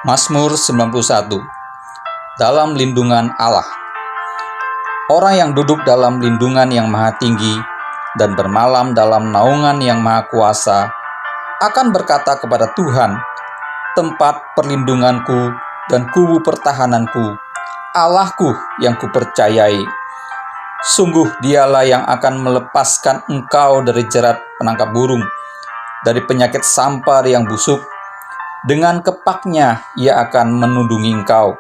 Mazmur 91. Dalam lindungan Allah. Orang yang duduk dalam lindungan yang maha tinggi dan bermalam dalam naungan yang maha kuasa akan berkata kepada Tuhan, tempat perlindunganku dan kubu pertahananku, Allahku yang kupercayai. Sungguh dialah yang akan melepaskan engkau dari jerat penangkap burung, dari penyakit sampar yang busuk. Dengan kepaknya ia akan menundungi engkau.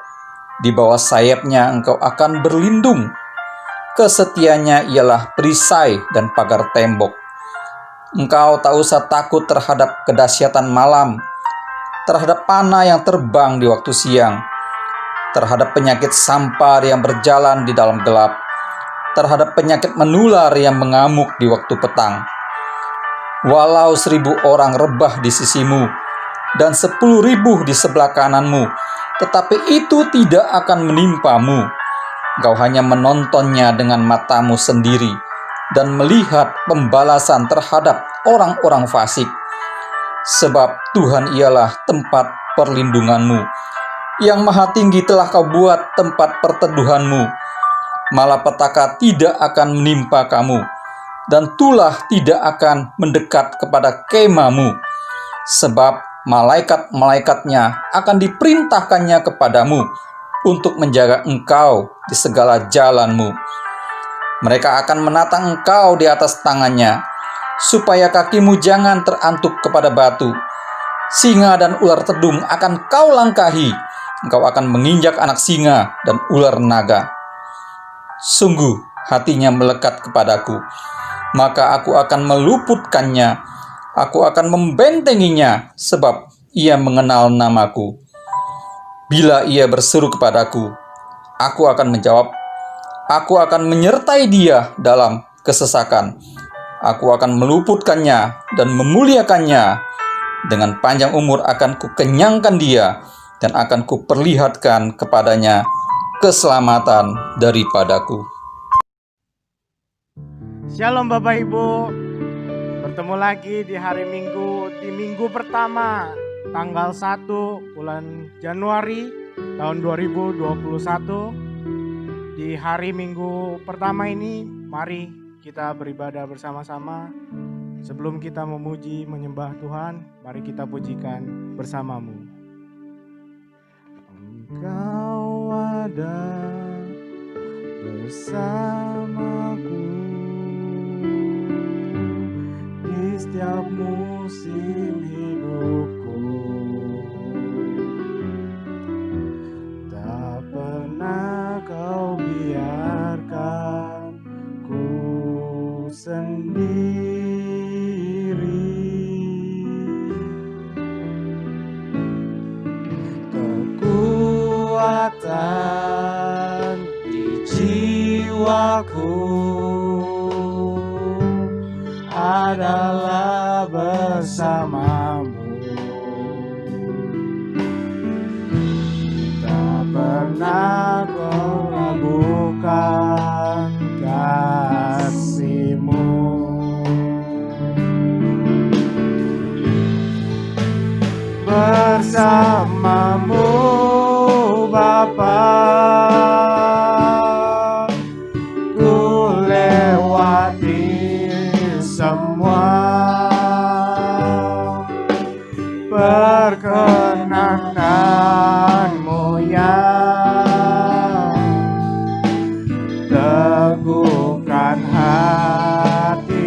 Di bawah sayapnya engkau akan berlindung. Kesetiaannya ialah perisai dan pagar tembok. Engkau tak usah takut terhadap kedahsyatan malam, terhadap panah yang terbang di waktu siang, terhadap penyakit sampar yang berjalan di dalam gelap, terhadap penyakit menular yang mengamuk di waktu petang. Walau 1.000 orang rebah di sisimu dan 10.000 di sebelah kananmu, tetapi itu tidak akan menimpamu. Engkau hanya menontonnya dengan matamu sendiri dan melihat pembalasan terhadap orang-orang fasik. Sebab Tuhan ialah tempat perlindunganmu. Yang maha tinggi telah kau buat tempat perteduhanmu. Malapetaka tidak akan menimpa kamu, dan tulah tidak akan mendekat kepada kemahmu. Sebab malaikat-malaikatnya akan diperintahkannya kepadamu untuk menjaga engkau di segala jalanmu. Mereka akan menatang engkau di atas tangannya, supaya kakimu jangan terantuk kepada batu. Singa dan ular tedung akan kau langkahi. Engkau akan menginjak anak singa dan ular naga. Sungguh hatinya melekat kepadaku, maka aku akan meluputkannya. Aku akan membentenginya, sebab ia mengenal namaku. Bila ia berseru kepadaku, aku akan menjawab. Aku akan menyertai dia dalam kesesakan. Aku akan meluputkannya dan memuliakannya. Dengan panjang umur akan kukenyangkan dia, dan akan kuperlihatkan kepadanya keselamatan daripadaku. Shalom Bapak Ibu. Bertemu lagi di hari Minggu, di minggu pertama tanggal 1 bulan Januari tahun 2021. Di hari Minggu pertama ini, mari kita beribadah bersama-sama. Sebelum kita memuji menyembah Tuhan, mari kita pujikan bersamamu. Engkau ada bersamaku di setiap musim hidupku. Tak pernah kau biarkan ku sendiri. Kekuatan di jiwaku adalah bersamamu. Tak pernah kau ragukan kasih-Mu. Bersamamu Bapa, ku lewati semua. Perkenananmu yang teguhkan hatiku.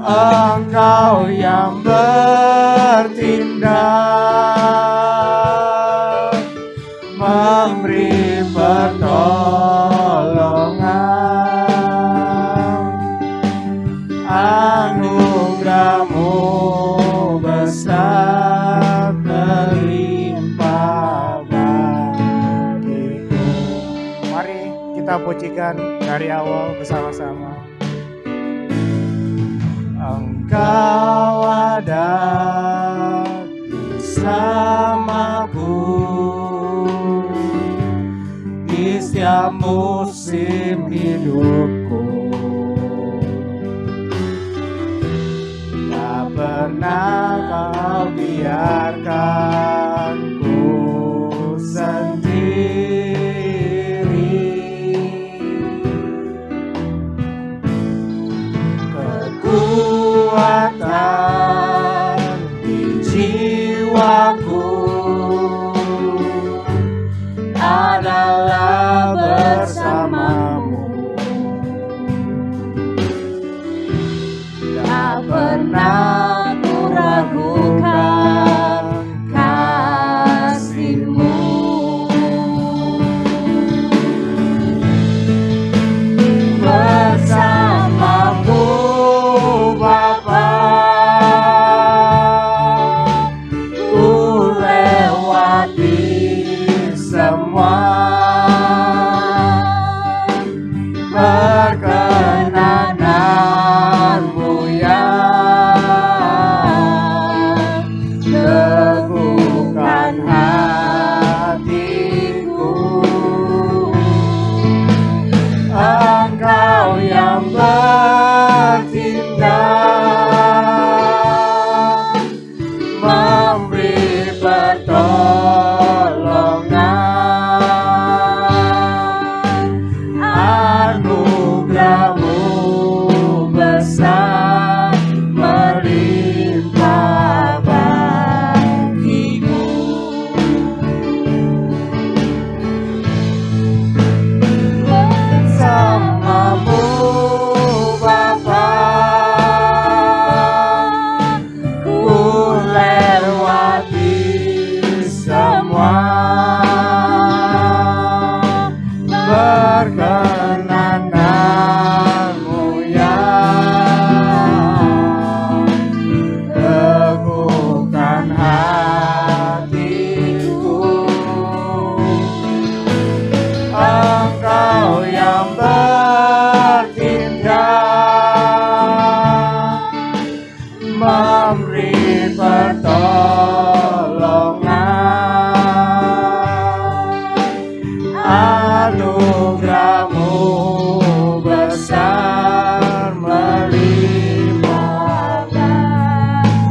Engkau yang bertindak, memberi pertolongan. Anugerah-Mu besar berlimpah bagiku. Mari kita pujikan dari awal bersama-sama. Engkau ada bersamaku di setiap musim hidupku. Tak pernah kau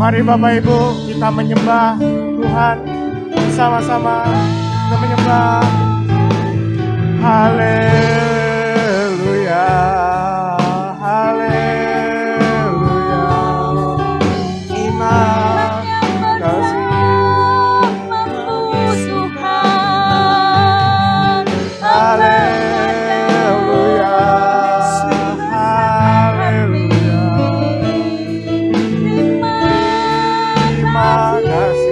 Mari Bapak Ibu kita menyembah Tuhan bersama-sama. Kita menyembah. Haleluya, haleluya. Terima kasih Tuhan. Haleluya, haleluya. Terima kasih.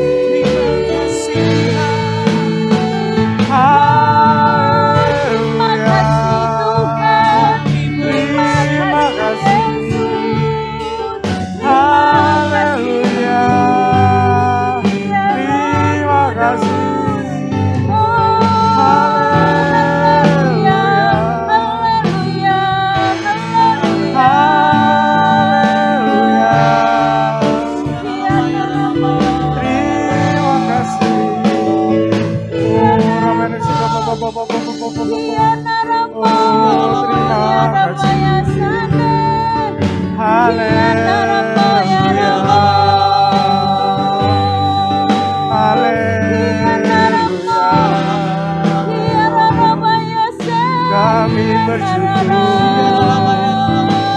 Kami bersyukur.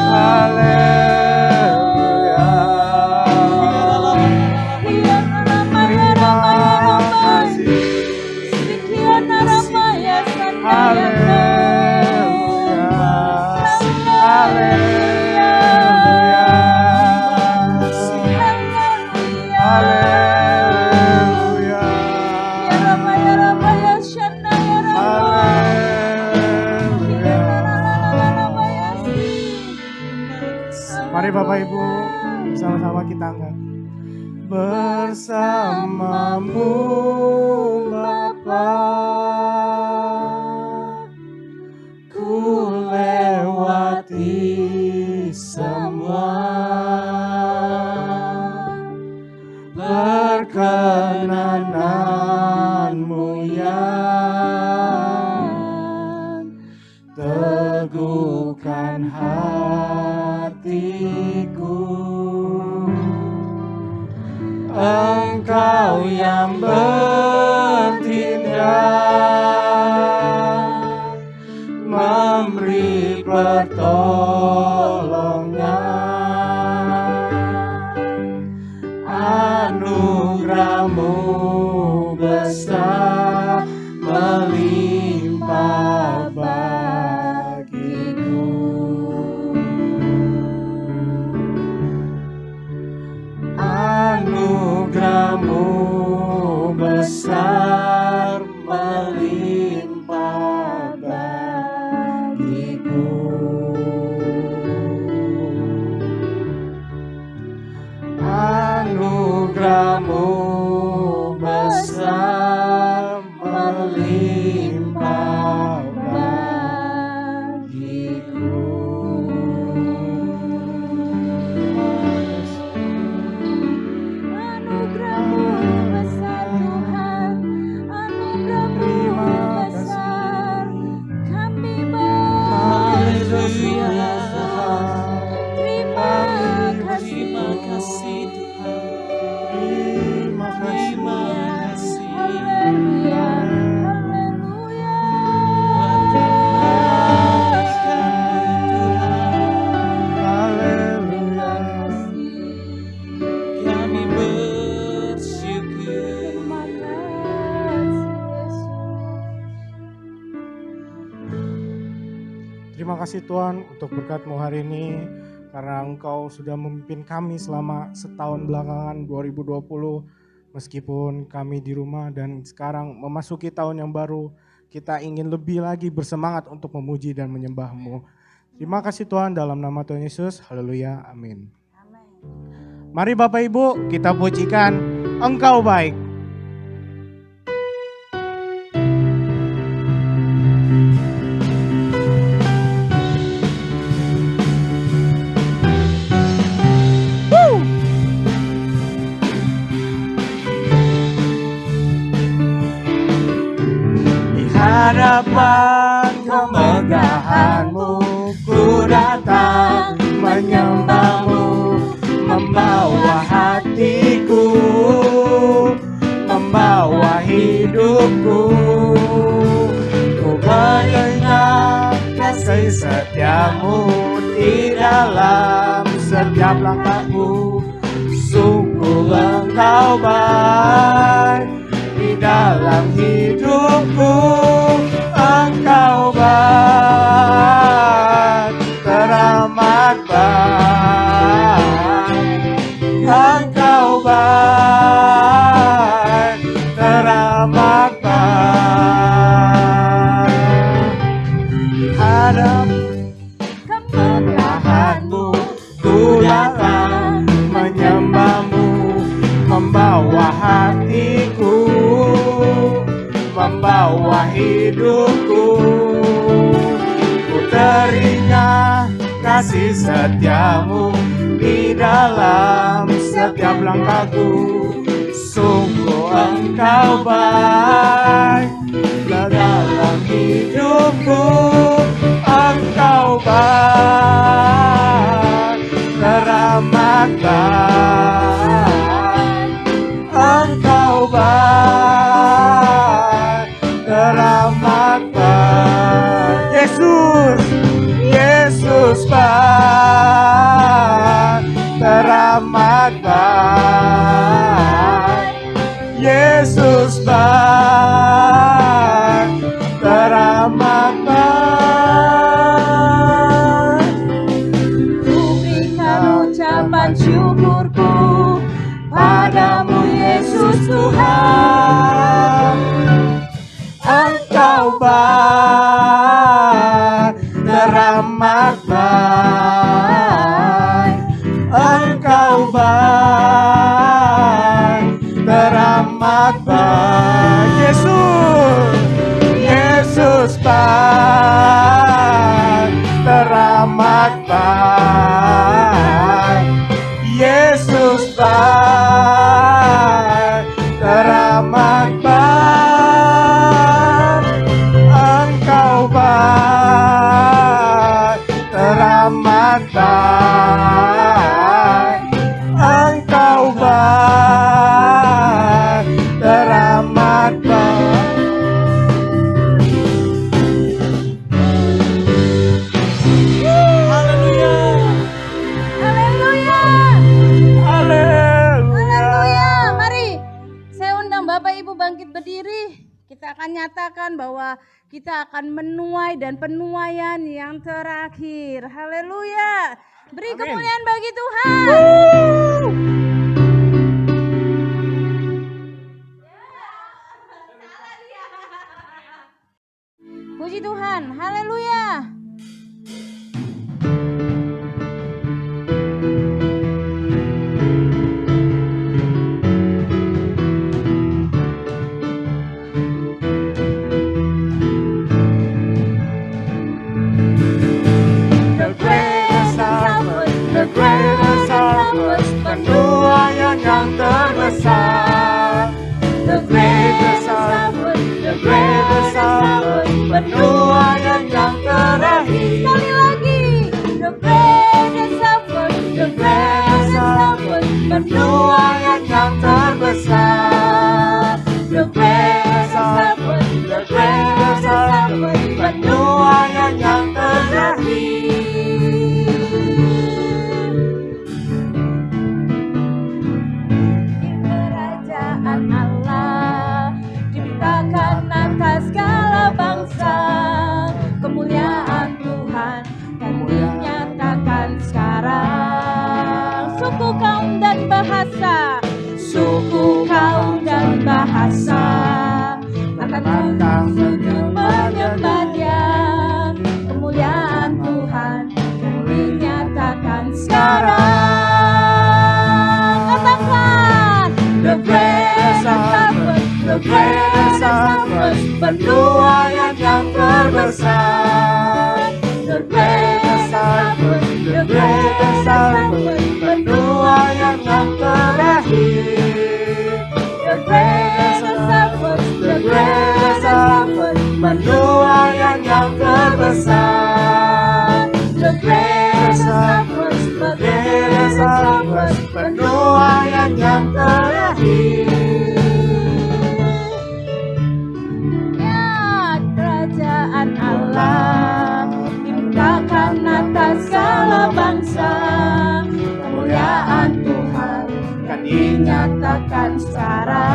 Haleluya. Terima kasih. Haleluya. Haleluya. Haleluya. Mari Bapak Ibu bersama-sama kita angkat. Bersamamu Bapa, ku lewati semua, perkenananmu yang teguhkan hatiku. Engkau yang bertindak, memberi pertolongan, anugerah-Mu besar melimpah bagiku. Anugerah-Mu besar melimpah bagiku. Anugerah-Mu besar melimpah bagiku. Terima kasih Tuhan untuk berkat-Mu hari ini, karena Engkau sudah memimpin kami selama setahun belakangan 2020. Meskipun kami di rumah dan sekarang memasuki tahun yang baru, kita ingin lebih lagi bersemangat untuk memuji dan menyembah-Mu. Terima kasih Tuhan, dalam nama Tuhan Yesus, haleluya, amin. Mari Bapak Ibu kita pujikan Engkau baik. Hadapan kemegahan-Mu, ku datang menyembah-Mu, membawa hati setiamu di dalam setiap langkahku. Sungguh Engkau baik di dalam hidupku. Engkau baik, teramat baik. Engkau baik, teramat baik. Hadap kemurahan-Mu, ku datang menyembah-Mu, membawa hatiku, membawa hidupku. Ku teringat kasih setiamu di dalam setiap langkahku. Sungguh Engkau baik dalam hidupku. Engkau baik, teramat baik. Engkau baik, teramat baik. Yesus, Yesus baik, teramat baik. Yesus baik, teramat baik. Ku berikan ucapan syukurku padamu Yesus Tuhan. Engkau baik, teramat baik. Engkau baik, teramat baik. Yesus, Yesus baik, teramat baik. Yesus baik, teramat baik. Engkau baik, teramat baik. Engkau baik, teramat baik. Haleluya, Haleluya. haleluya. Haleluya. Mari saya undang Bapak Ibu bangkit berdiri. Kita akan nyatakan bahwa kita akan menuai dan penuaian yang terakhir. Haleluya. Beri Amin. kemuliaan bagi Tuhan. Puji Tuhan. Haleluya. The greatest harvest, the greatest harvest, penuaian yang terbesar. The greatest harvest, the greatest harvest, penuaian yang terakhir. Sekali lagi. The greatest harvest, the greatest harvest, Penuaian yang terbesar. The greatest harvest, the greatest harvest, penuaian yang terakhir. Kerajaan Allah diberikan atas segala bangsa. Kemuliaan Tuhan dan dinyatakan sekarang. Suku, kaum dan bahasa, suku, kaum dan bahasa akan sujud menyembah Dia. Kemuliaan Tuhan dan dinyatakan sekarang. Katakan, The greatest harvest, the greatest harvest, penuaian yang terbesar. The greatest harvest, the greatest harvest, penuaian yang terakhir. The greatest harvest, the greatest harvest, penuaian yang terbesar. The greatest harvest, the greatest harvest, penuaian yang terakhir. ya kerajaan Allah diberikan atas segala bangsa. Kemuliaan Tuhan kan dinyatakan secara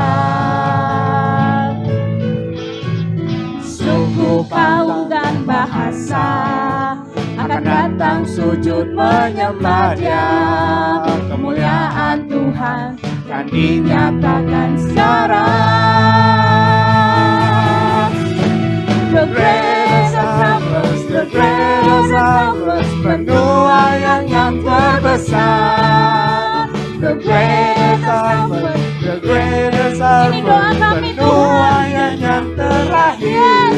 suku, kaum dan bahasa akan datang sujud menyembah Dia. Kemuliaan Tuhan kan dinyatakan secara the greatest harvest, the greatest harvest, penuaian yang terbesar. The greatest harvest, the greatest harvest, penuaian yang terakhir.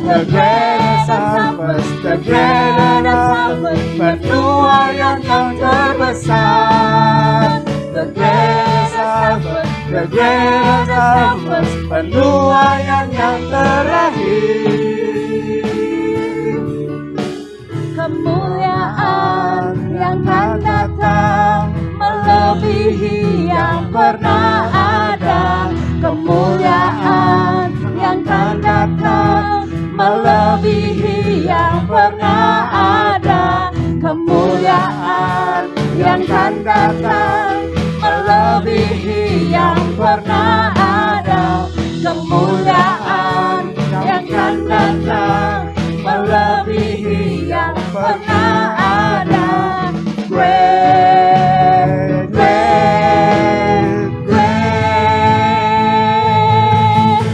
The greatest harvest, the greatest harvest, penuaian yang terbesar. The greatest harvest, the greatest harvest, penuaian yang terakhir. Kemuliaan yang akan datang melebihi yang pernah ada. Kemuliaan yang akan datang melebihi yang pernah ada. Kemuliaan yang akan datang melebihi yang pernah ada. Kemuliaan yang akan datang melebihi yang pernah ada. Great, great, great.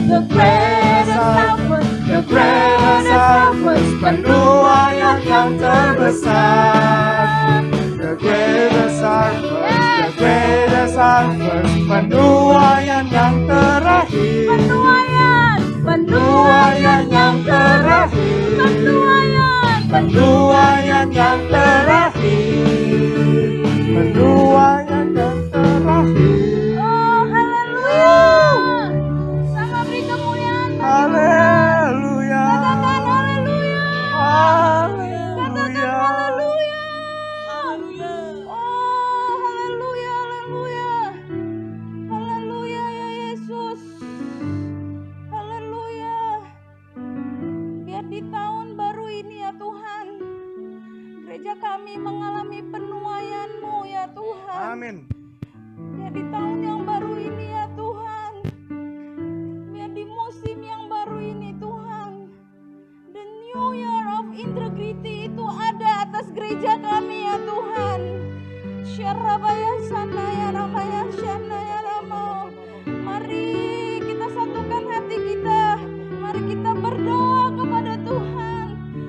The greatest harvest, the greatest harvest, penuaian yang terbesar. The greatest harvest, the greatest harvest, penuaian yang terakhir. Penuaian yang terakhir. Penuaian yang terakhir. Penuaian yang terakhir. Oh, haleluya. Sama beri kemuliaan bagi Tuhan. Haleluya. Katakan haleluya. Katakan Haleluya. haleluya. Oh, haleluya, haleluya. Haleluya ya Yesus. Haleluya. Biar di tahun baru ini ya Tuhan, gereja kami mengalami penuaian-Mu ya Tuhan. Amin. Biar di tahun yang baru ini ya Tuhan, biar di musim yang baru ini Tuhan, the new year of integrity itu ada atas gereja kami ya Tuhan. Syarabaya sanaya ramaya syanaya ramo. Mari kita satukan hati kita, mari kita berdoa kepada Tuhan,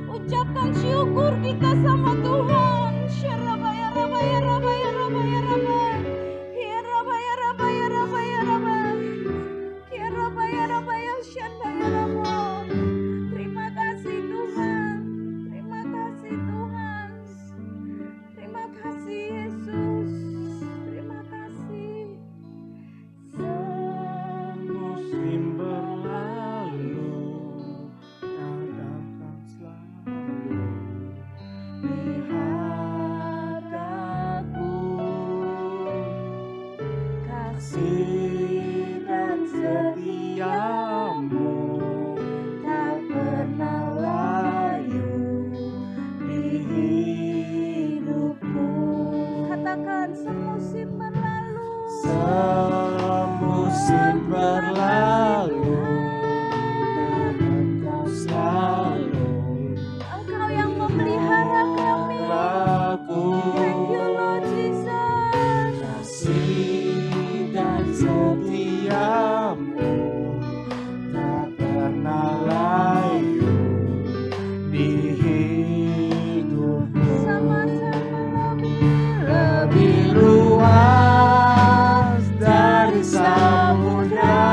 ucapkan syukur kita sama Tuhan. Syarabaya rabaya rabaya rabaya rabaya. Ya rabaya rabaya rabaya rabaya. Ya rabaya rabaya syanaya ramo. Terima kasih Tuhan. Terima kasih Tuhan. Terima kasih Yesus. Terima kasih. Musim berlalu, yang datang selalu. Lihat aku, kasih dan setiamu tak pernah layu di hidupku. Katakan semusim berlalu. Semusim berlalu, dan Engkau selalu Engkau yang memelihara kami. aku. Thank you Lord Jesus. Kasih dan setiamu tak pernah layu di hidupku. Sama-sama Lebih luas dari samudra,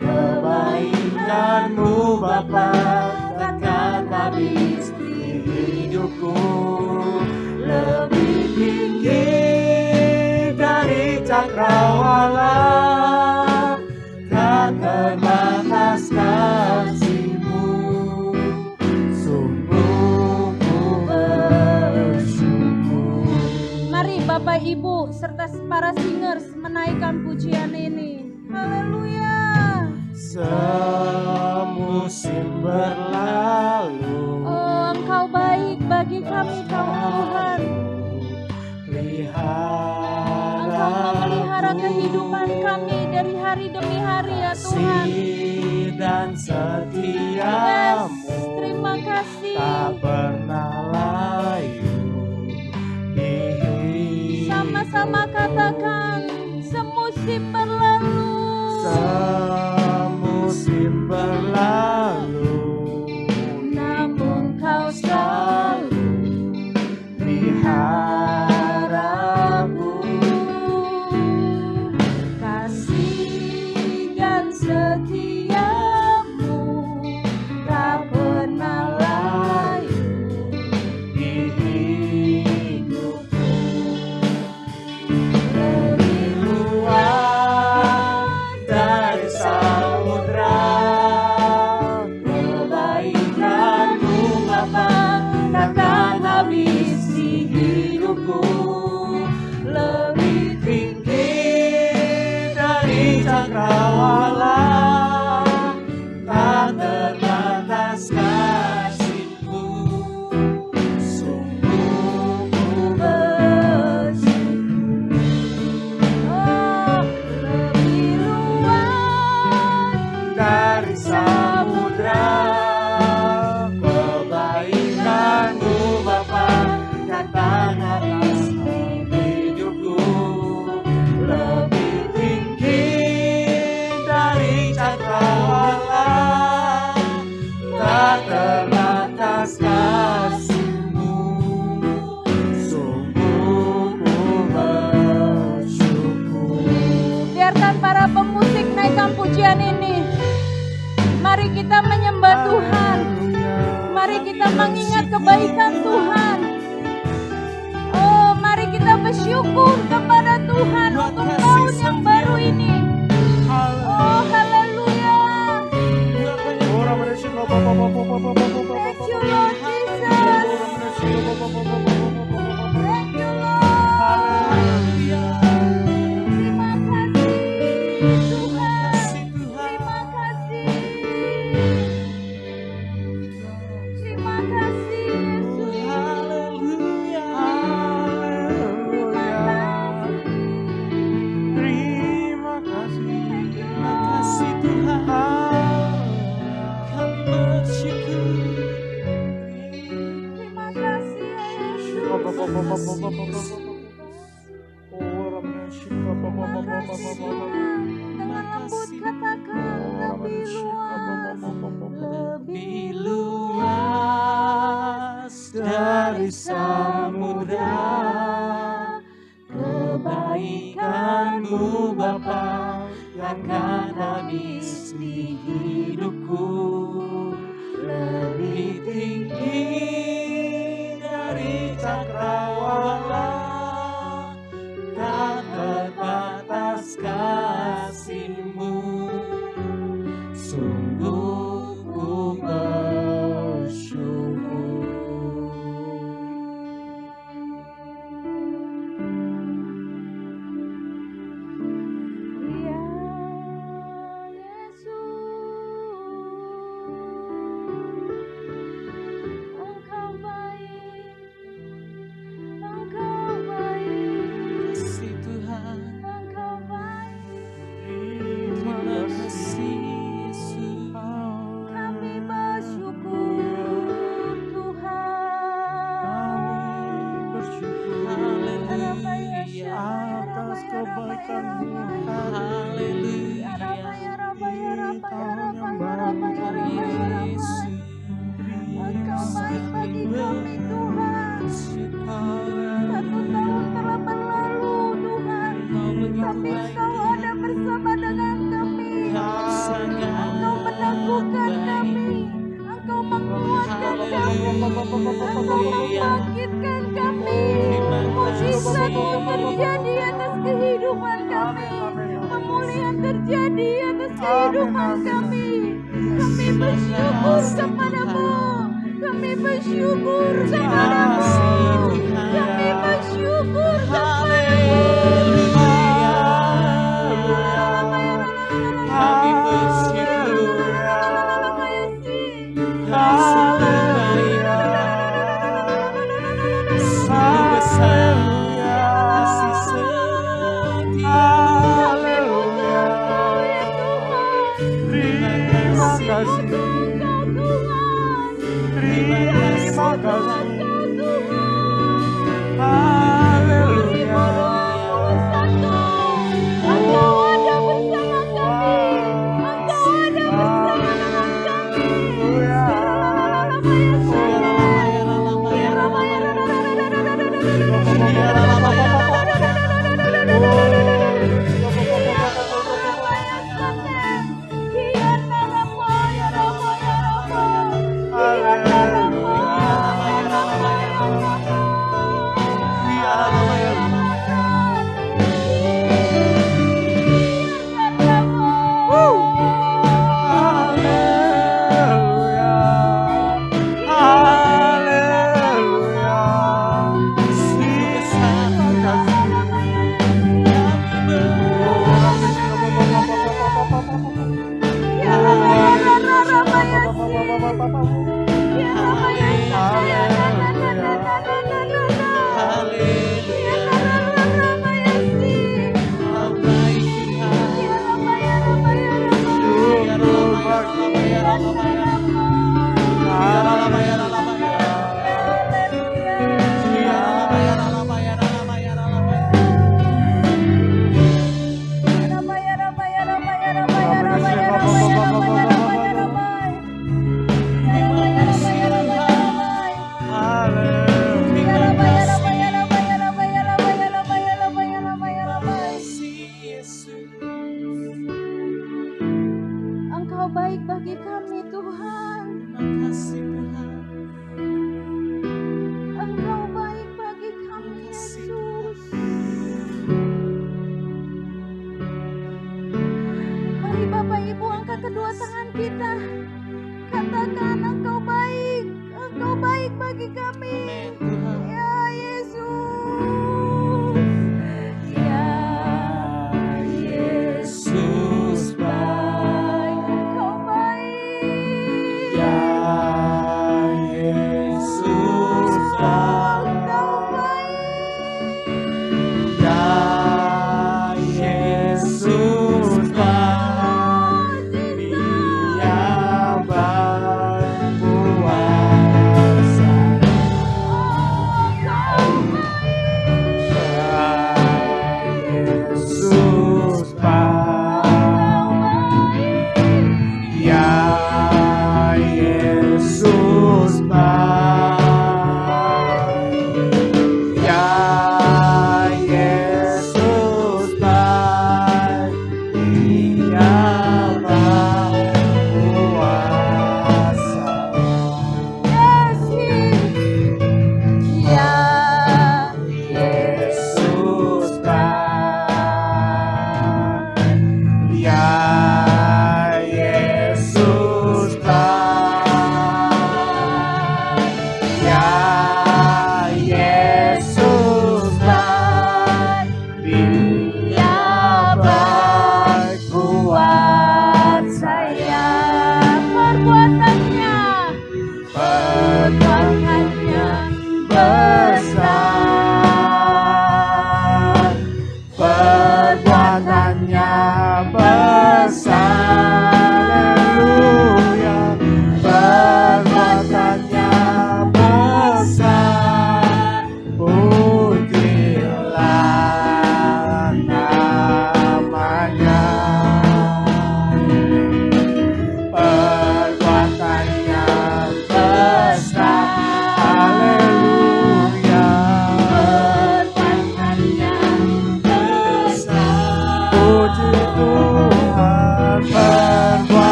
kebaikan-Mu Bapa takkan habis di hidupku. Lebih tinggi dari cakrawala, tak terbatas kasih-Mu. Sungguh ku bersyukur. Mari Bapak Ibu serta para singers menaikkan pujian ini. Haleluya. Semusim berlalu, Oh, kami tahu Tuhan, Engkau memelihara kehidupan kami dari hari demi hari ya Tuhan. dan Yes, setiamu terima kasih. tak pernah layu di hidup. Sama-sama katakan, semusim berlalu. Semusim berlalu, Namun kau selalu di hadapanku. kasih dan setiamu tak pernah layu Di hidupku lebih luas dari samudra, kebaikanmu Bapa takkan habis di hidupku. Lebih tinggi dari cakrawala, tak terbatas kasih-Mu. Sungguh ku bersyukur. oh, lebih luas Dari samudra, kebaikanmu Bapa datang atas hidupku. Lebih tinggi dari cakrawala, tak terbatas kasih-Mu. Sungguh ku bersyukur. biarkan para pemusik naikkan pujian ini. Mari kita menyembah Tuhan. Mari kita mengingat kebaikan Tuhan. Oh, mari kita bersyukur kepada Tuhan untuk tahun yang baru ini. Oh, haleluya. Thank you Lord Jesus. Thank you Lord. Terima kasih Tuhan. Terima kasih. Terima kasih Yesus. Terima kasih. Thank you Lord. Kami bersyukur. Terima kasih ya Yesus. Terima kasih Tuhan. Dengan lembut katakan lebih luas. Lebih luas dari samudra, kebaikan-Mu Bapa takkan habis di hidupku. Lebih tinggi dari cakrawala, tak terbatas kasih-Mu. Sungguh ku bersyukur. Ya Yesus, Engkau baik, Engkau baik, Kasih Tuhan, Engkau baik. terima kasih Yesus. Kami bersyukur Tuhan. Haleluya, atas kebaikan-Mu. haleluya, Yesus. Engkau baik bagi kami Tuhan. Satu tahun telah berlalu Tuhan, tapi Engkau ada bersama dengan kami. Engkau meneguhkan kami, Engkau menguatkan kami, Engkau membangkitkan kami. Mujizat-Mu terjadi atas kehidupan kami, pemulihan terjadi atas kehidupan kami. Kami bersyukur kepadamu, kami bersyukur kepadamu, kami bersyukur kepadamu. Kami bersyukur. Kasih terbaik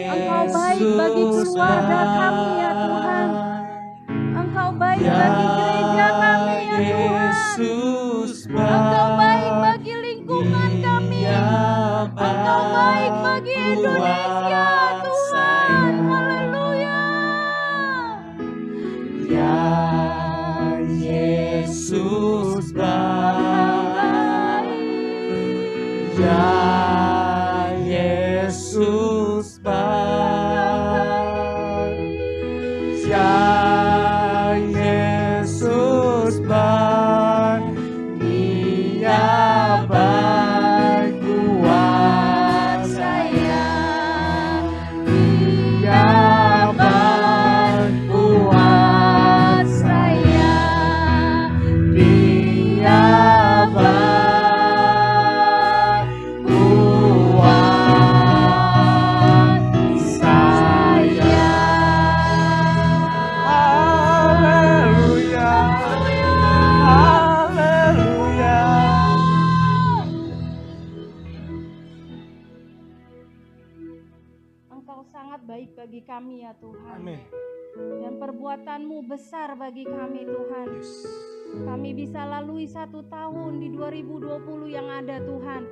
Engkau baik bagi keluarga kami ya Tuhan. Engkau baik bagi gereja kami ya Tuhan. Engkau baik bagi lingkungan kami. Engkau baik bagi Indonesia Tuhan. Haleluya. Ya Yesus baik. Ya Yesus baik. Ya Yesus baik. Dia baik kuasanya. Dia baik kuasanya. Dia baik kuasanya. Haleluya. Haleluya. Engkau sangat baik bagi kami ya Tuhan. Amin. Dan perbuatan-Mu besar bagi kami Tuhan. Kami bisa lalui 1 tahun di 2020 yang ada Tuhan.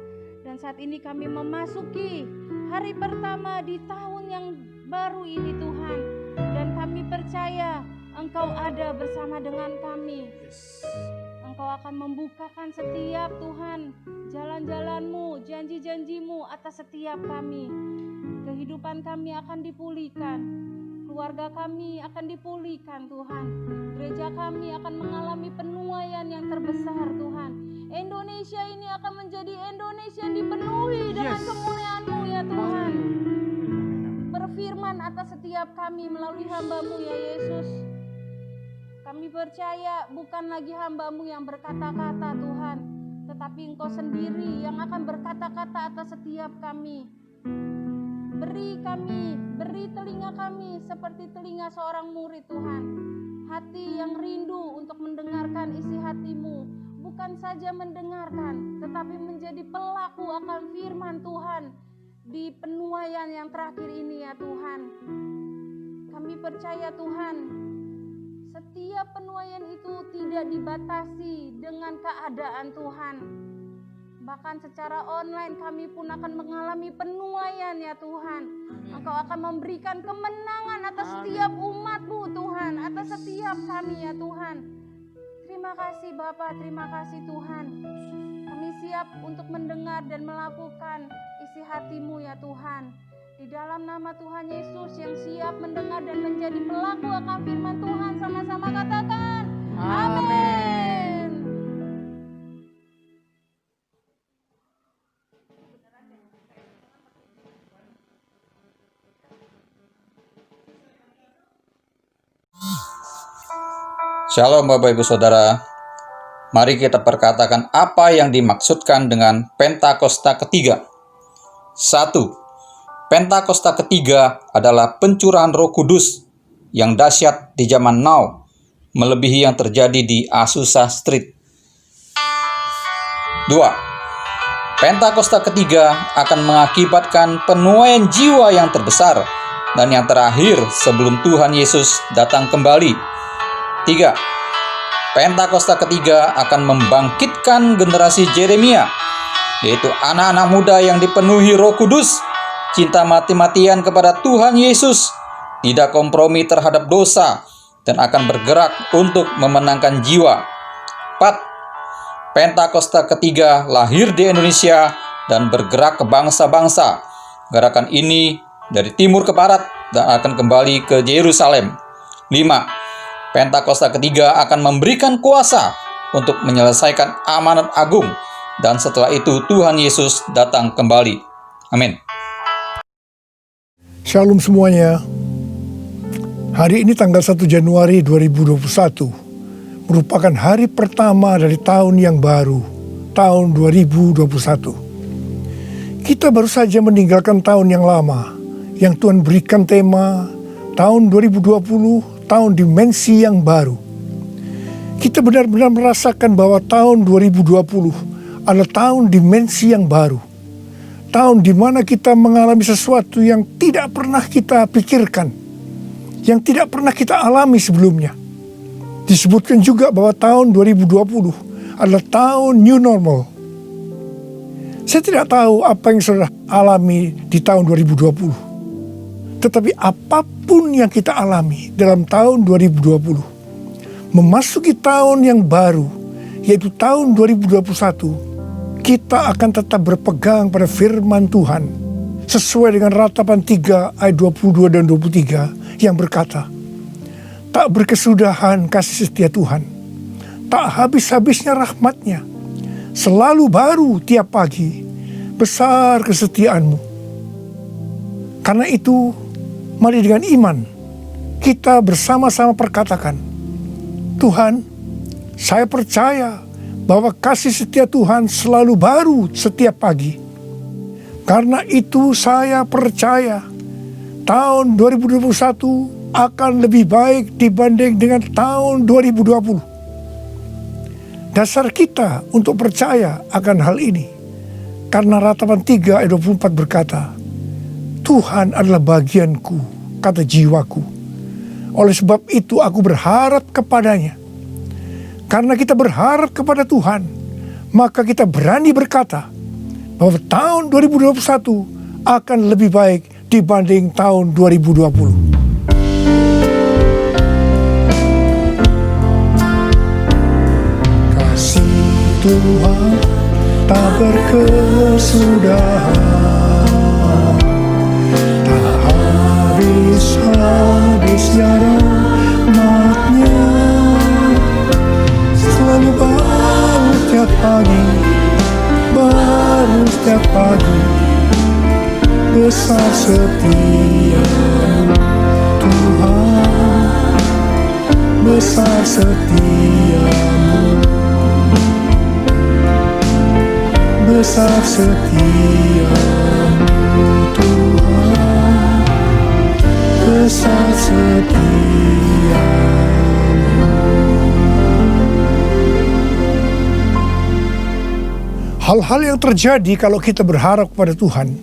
Dan saat ini kami memasuki hari pertama di tahun yang baru ini Tuhan. Dan kami percaya Engkau ada bersama dengan kami. Engkau akan membukakan setiap Tuhan jalan-jalan-Mu, janji-janji-Mu atas setiap kami. Kehidupan kami akan dipulihkan. Keluarga kami akan dipulihkan Tuhan. Gereja kami akan mengalami penuaian yang terbesar Tuhan. Indonesia ini akan menjadi Indonesia yang dipenuhi dengan kemuliaan-Mu ya Tuhan. Berfirman atas setiap kami melalui hamba-Mu ya Yesus. Kami percaya bukan lagi hamba-Mu yang berkata-kata Tuhan, tetapi Engkau sendiri yang akan berkata-kata atas setiap kami. Beri telinga kami seperti telinga seorang murid Tuhan. Hati yang rindu untuk mendengarkan isi hati-Mu. Bukan saja mendengarkan, tetapi menjadi pelaku akan firman Tuhan di penuaian yang terakhir ini ya Tuhan. Kami percaya Tuhan, setiap penuaian itu tidak dibatasi dengan keadaan Tuhan. Bahkan secara online kami pun akan mengalami penuaian ya Tuhan. Engkau akan memberikan kemenangan atas setiap umat-Mu Tuhan, atas setiap kami ya Tuhan. Terima kasih Bapa, terima kasih Tuhan. Kami siap untuk mendengar dan melakukan isi hati-Mu ya Tuhan. Di dalam nama Tuhan Yesus yang siap mendengar dan menjadi pelaku akan firman Tuhan, sama-sama katakan amin. Shalom Bapak Ibu Saudara. Mari kita perkatakan apa yang dimaksudkan dengan Pentakosta ketiga. 1. Pentakosta ketiga adalah pencurahan Roh Kudus yang dahsyat di zaman now, melebihi yang terjadi di Azusa Street. 2. Pentakosta ketiga akan mengakibatkan penuaian jiwa yang terbesar dan yang terakhir sebelum Tuhan Yesus datang kembali. 3. Pentakosta ketiga akan membangkitkan generasi Yeremia, yaitu anak-anak muda yang dipenuhi Roh Kudus, cinta mati-matian kepada Tuhan Yesus, tidak kompromi terhadap dosa, dan akan bergerak untuk memenangkan jiwa. 4. Pentakosta ketiga lahir di Indonesia dan bergerak ke bangsa-bangsa. Gerakan ini dari timur ke barat dan akan kembali ke Yerusalem. 5. Pentakosta ketiga akan memberikan kuasa untuk menyelesaikan amanat agung, dan setelah itu Tuhan Yesus datang kembali. Amin. Shalom semuanya. Hari ini tanggal 1 Januari 2021 merupakan hari pertama dari tahun yang baru, tahun 2021. Kita baru saja meninggalkan tahun yang lama, yang Tuhan berikan tema tahun 2020, tahun dimensi yang baru. Kita benar-benar merasakan bahwa tahun 2020 adalah tahun dimensi yang baru. tahun di mana kita mengalami sesuatu yang tidak pernah kita pikirkan, yang tidak pernah kita alami sebelumnya. Disebutkan juga bahwa tahun 2020 adalah tahun new normal. Saya tidak tahu apa yang saudara alami di tahun 2020. Tetapi apapun yang kita alami dalam tahun 2020, memasuki tahun yang baru, yaitu tahun 2021, kita akan tetap berpegang pada firman Tuhan sesuai dengan Ratapan 3 ayat 22 dan 23 yang berkata, tak berkesudahan kasih setia Tuhan, tak habis-habisnya rahmat-Nya, selalu baru tiap pagi, besar kesetiaanmu. Karena itu, mari dengan iman kita bersama-sama perkatakan, Tuhan, saya percaya bahwa kasih setia Tuhan selalu baru setiap pagi. Karena itu saya percaya tahun 2021 akan lebih baik dibanding dengan tahun 2020. Dasar kita untuk percaya akan hal ini, karena Ratapan 3 ayat 24 berkata, Tuhan adalah bagianku, kata jiwaku. Oleh sebab itu aku berharap kepadanya. Karena kita berharap kepada Tuhan, maka kita berani berkata bahwa tahun 2021 akan lebih baik dibanding tahun 2020. Kasih Tuhan tak berkesudahan, tak habis-habisnya rahmat-Nya, selalu baru setiap pagi, baru setiap pagi, besar setia-Mu Tuhan, besar setia-Mu, besar setia-Mu Tuhan, besar setia-Mu. Hal-hal yang terjadi kalau kita berharap kepada Tuhan.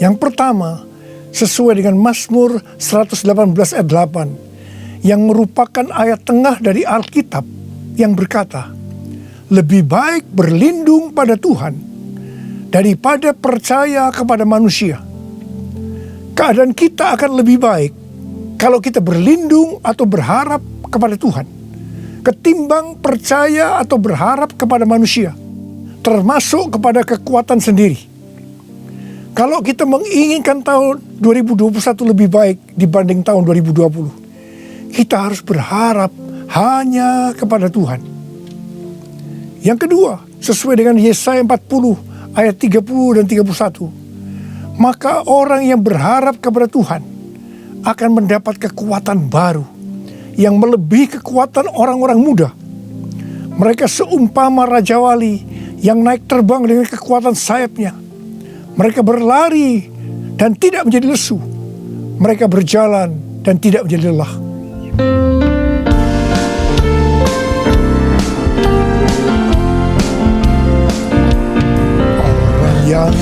Yang pertama, sesuai dengan Mazmur 118 ayat 8, yang merupakan ayat tengah dari Alkitab yang berkata, lebih baik berlindung pada Tuhan daripada percaya kepada manusia. Keadaan kita akan lebih baik kalau kita berlindung atau berharap kepada Tuhan, ketimbang percaya atau berharap kepada manusia, termasuk kepada kekuatan sendiri. Kalau kita menginginkan tahun 2021 lebih baik dibanding tahun 2020, kita harus berharap hanya kepada Tuhan. Yang kedua, sesuai dengan Yesaya 40 ayat 30 dan 31, maka orang yang berharap kepada Tuhan akan mendapat kekuatan baru yang melebihi kekuatan orang-orang muda. Mereka seumpama Raja Wali yang naik terbang dengan kekuatan sayapnya. Mereka berlari dan tidak menjadi lesu. Mereka berjalan dan tidak menjadi lelah. Orang yang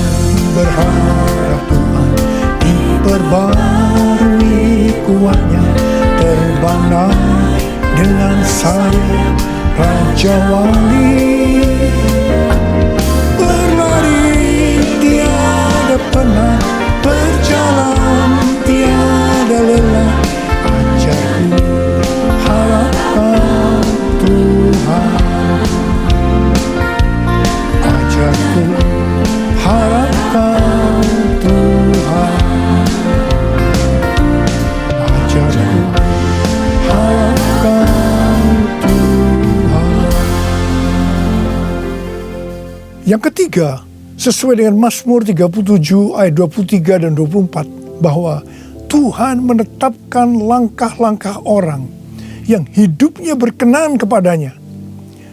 berharap Tuhan diperbarui kuatnya, terbang naik dengan sayap Raja Wali. Pernah berjalan tiada lelah, ajarku harapkan Tuhan, ajarku harapkan Tuhan, ajarku harapkan Tuhan. Yang ketiga, sesuai dengan Mazmur 37 ayat 23 dan 24, bahwa Tuhan menetapkan langkah-langkah orang yang hidupnya berkenan kepadanya.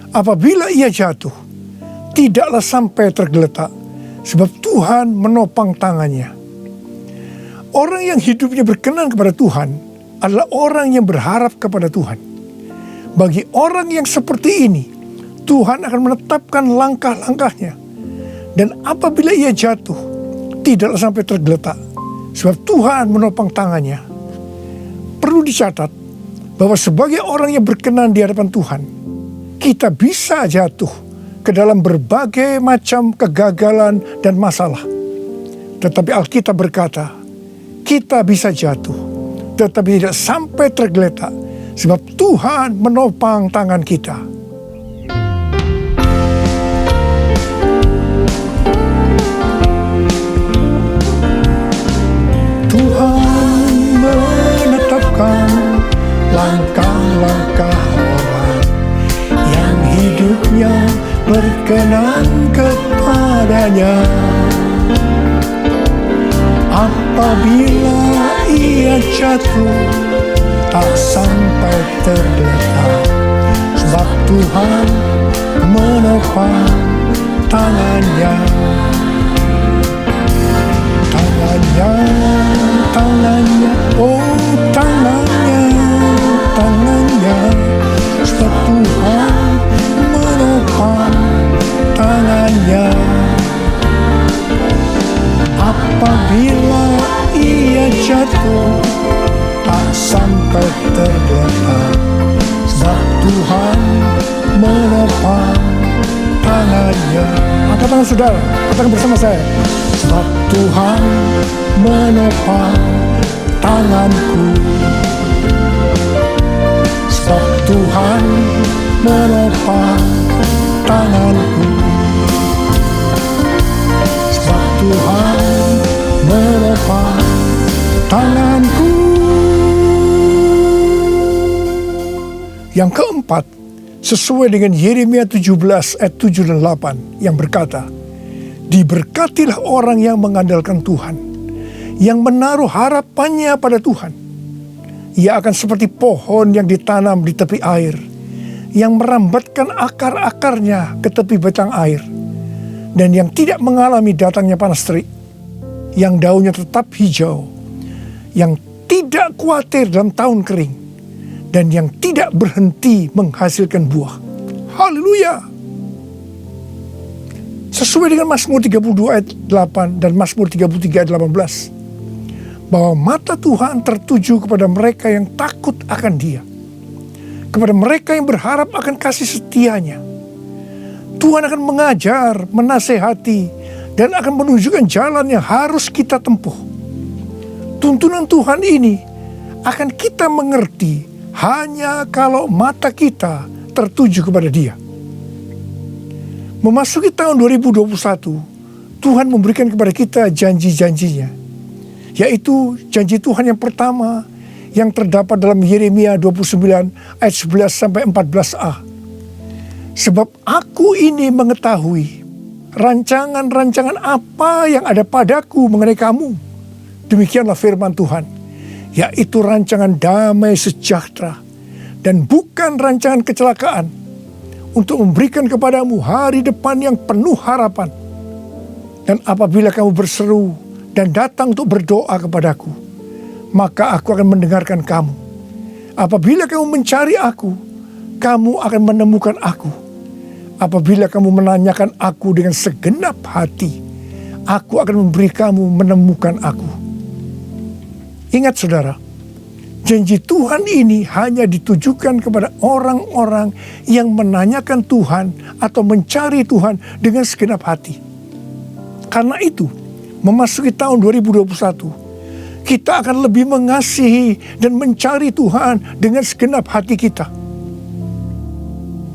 Apabila ia jatuh, tidaklah sampai tergeletak, sebab Tuhan menopang tangannya. Orang yang hidupnya berkenan kepada Tuhan adalah orang yang berharap kepada Tuhan. Bagi orang yang seperti ini, Tuhan akan menetapkan langkah-langkahnya. Dan apabila ia jatuh, tidaklah sampai tergeletak, sebab Tuhan menopang tangannya. Perlu dicatat bahwa sebagai orang yang berkenan di hadapan Tuhan, kita bisa jatuh ke dalam berbagai macam kegagalan dan masalah. Tetapi Alkitab berkata, kita bisa jatuh, tetapi tidak sampai tergeletak, sebab Tuhan menopang tangan kita. Tuhan menetapkan langkah-langkah orang yang hidupnya berkenan kepadanya. Apabila ia jatuh, tak sampai tergeletak, sebab Tuhan menopang tangannya. Tangannya, oh tangannya, sebab Tuhan menopang tangannya. Apabila ia jatuh, tak sampai tergeletak, sebab Tuhan menopang tangannya. Angkat tangan saudara, katakan bersama saya. Sebab Tuhan menopang tanganku. Sebab Tuhan menopang tanganku. Sebab Tuhan menopang tanganku. Yang keempat, sesuai dengan Yeremia 17 ayat 7 dan 8 yang berkata, diberkatilah orang yang mengandalkan Tuhan, yang menaruh harapannya pada Tuhan. Ia akan seperti pohon yang ditanam di tepi air, yang merambatkan akar-akarnya ke tepi batang air, dan yang tidak mengalami datangnya panas terik, yang daunnya tetap hijau, yang tidak khawatir dalam tahun kering, dan yang tidak berhenti menghasilkan buah. Haleluya! Sesuai dengan Mazmur 32 ayat 8 dan Mazmur 33 ayat 18. Bahwa mata Tuhan tertuju kepada mereka yang takut akan Dia. Kepada mereka yang berharap akan kasih setianya. Tuhan akan mengajar, menasehati, dan akan menunjukkan jalan yang harus kita tempuh. Tuntunan Tuhan ini akan kita mengerti hanya kalau mata kita tertuju kepada Dia. Memasuki tahun 2021, Tuhan memberikan kepada kita janji-janjinya, yaitu janji Tuhan yang pertama yang terdapat dalam Yeremia 29 ayat 11 sampai 14a. Sebab aku ini mengetahui rancangan-rancangan apa yang ada padaku mengenai kamu. Demikianlah firman Tuhan, yaitu rancangan damai sejahtera dan bukan rancangan kecelakaan, untuk memberikan kepadamu hari depan yang penuh harapan. Dan apabila kamu berseru dan datang untuk berdoa kepadaku, maka aku akan mendengarkan kamu. Apabila kamu mencari aku, kamu akan menemukan aku. Apabila kamu menanyakan aku dengan segenap hati, aku akan memberi kamu menemukan aku. Ingat saudara, janji Tuhan ini hanya ditujukan kepada orang-orang yang menanyakan Tuhan atau mencari Tuhan dengan segenap hati. Karena itu, memasuki tahun 2021, kita akan lebih mengasihi dan mencari Tuhan dengan segenap hati kita.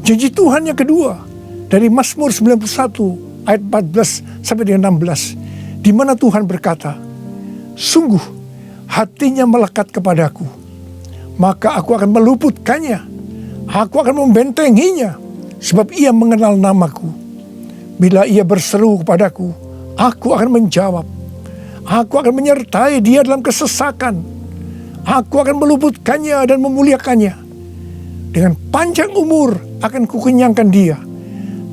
Janji Tuhan yang kedua dari Mazmur 91 ayat 14 sampai dengan 16, di mana Tuhan berkata, sungguh hatinya melekat kepadaku, maka aku akan meluputkannya, aku akan membentenginya, sebab ia mengenal namaku. Bila ia berseru kepadaku, aku akan menjawab. Aku akan menyertai dia dalam kesesakan. Aku akan meluputkannya dan memuliakannya. Dengan panjang umur akan kukenyangkan dia,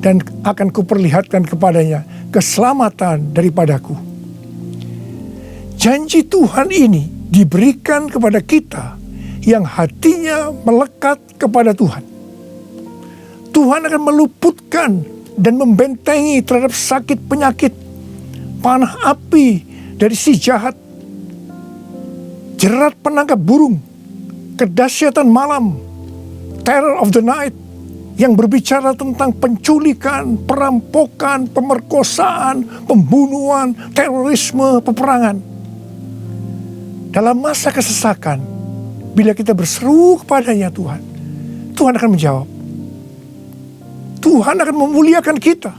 dan akan kuperlihatkan kepadanya keselamatan daripadaku. Janji Tuhan ini diberikan kepada kita yang hatinya melekat kepada Tuhan. Tuhan akan meluputkan dan membentengi terhadap sakit penyakit, panah api dari si jahat, jerat penangkap burung, kedahsyatan malam, terror of the night, yang berbicara tentang penculikan, perampokan, pemerkosaan, pembunuhan, terorisme, peperangan. Dalam masa kesesakan, bila kita berseru kepadanya Tuhan, Tuhan akan menjawab. Tuhan akan memuliakan kita.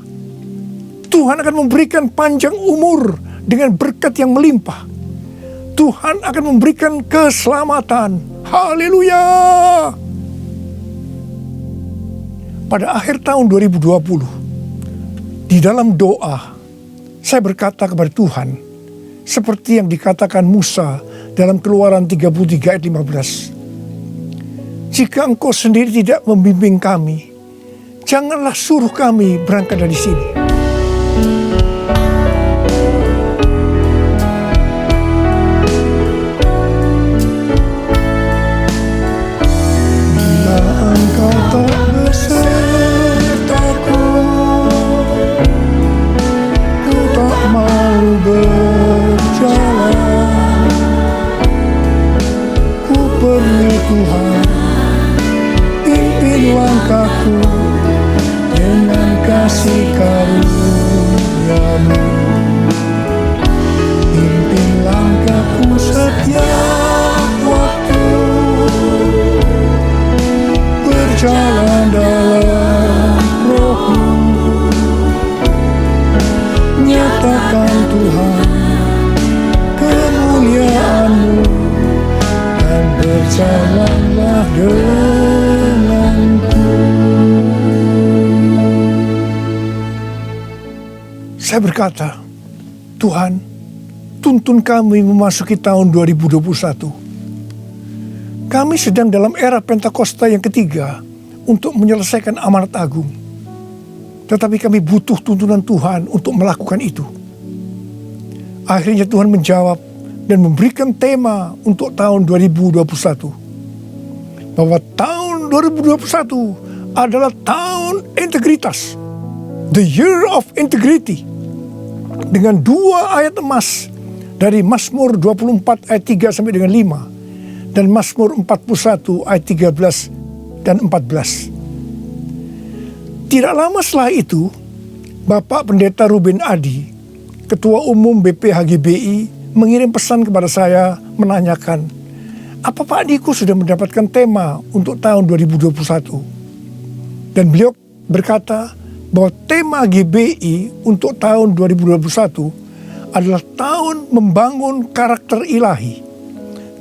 Tuhan akan memberikan panjang umur dengan berkat yang melimpah. Tuhan akan memberikan keselamatan. Haleluya! Pada akhir tahun 2020, di dalam doa, saya berkata kepada Tuhan, seperti yang dikatakan Musa dalam Keluaran 33 ayat 15. Jika Engkau sendiri tidak membimbing kami, janganlah suruh kami berangkat dari sini. Bila Engkau tak besertaku, ku tak mau berjalan. Ku perlu Tuhan, pimpin langkahku dengan kasih karunia-Mu. Pimpin langkahku setiap waktu, berjalan dalam Roh-Mu. Nyatakan Tuhan kemuliaan-Mu, dan berjalanlah denganku. Saya berkata, Tuhan, tuntun kami memasuki tahun 2021. Kami sedang dalam era Pentakosta yang ketiga untuk menyelesaikan amanat agung. Tetapi kami butuh tuntunan Tuhan untuk melakukan itu. Akhirnya Tuhan menjawab dan memberikan tema untuk tahun 2021. Bahwa tahun 2021 adalah tahun integritas. The year of integrity. Dengan 2 ayat emas dari Mazmur 24 ayat 3 sampai dengan 5 dan Mazmur 41 ayat 13 dan 14. Tidak lama setelah itu, Bapak Pendeta Ruben Adi, Ketua Umum BPHGBI, mengirim pesan kepada saya menanyakan, apa Pak Niko sudah mendapatkan tema untuk tahun 2021? Dan beliau berkata, bahwa tema GBI untuk tahun 2021 adalah tahun membangun karakter ilahi.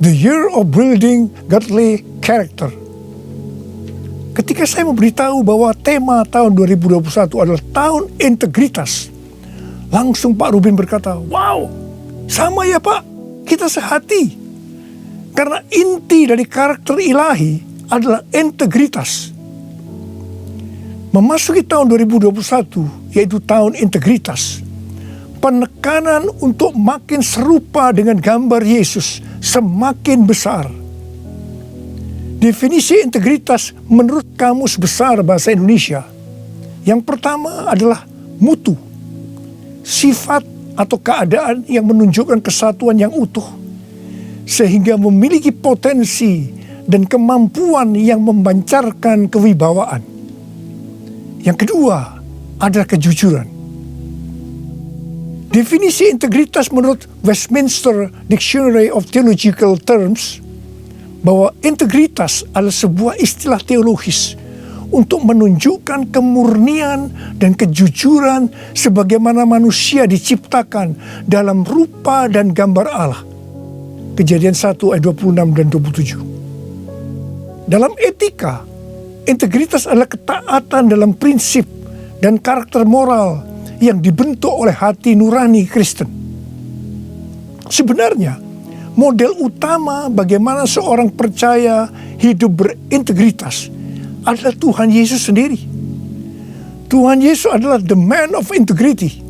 The year of building godly character. Ketika saya memberitahu bahwa tema tahun 2021 adalah tahun integritas, langsung Pak Ruben berkata, wow, sama ya Pak, kita sehati. Karena inti dari karakter ilahi adalah integritas. Memasuki tahun 2021, yaitu tahun integritas, penekanan untuk makin serupa dengan gambar Yesus semakin besar. Definisi integritas menurut Kamus Besar Bahasa Indonesia, yang pertama adalah mutu, sifat atau keadaan yang menunjukkan kesatuan yang utuh, sehingga memiliki potensi dan kemampuan yang memancarkan kewibawaan. Yang kedua adalah kejujuran. Definisi integritas menurut Westminster Dictionary of Theological Terms, bahwa integritas adalah sebuah istilah teologis untuk menunjukkan kemurnian dan kejujuran sebagaimana manusia diciptakan dalam rupa dan gambar Allah. Kejadian 1 ayat 26 dan 27. Dalam etika, integritas adalah ketaatan dalam prinsip dan karakter moral yang dibentuk oleh hati nurani Kristen. Sebenarnya, model utama bagaimana seorang percaya hidup berintegritas adalah Tuhan Yesus sendiri. Tuhan Yesus adalah the man of integrity.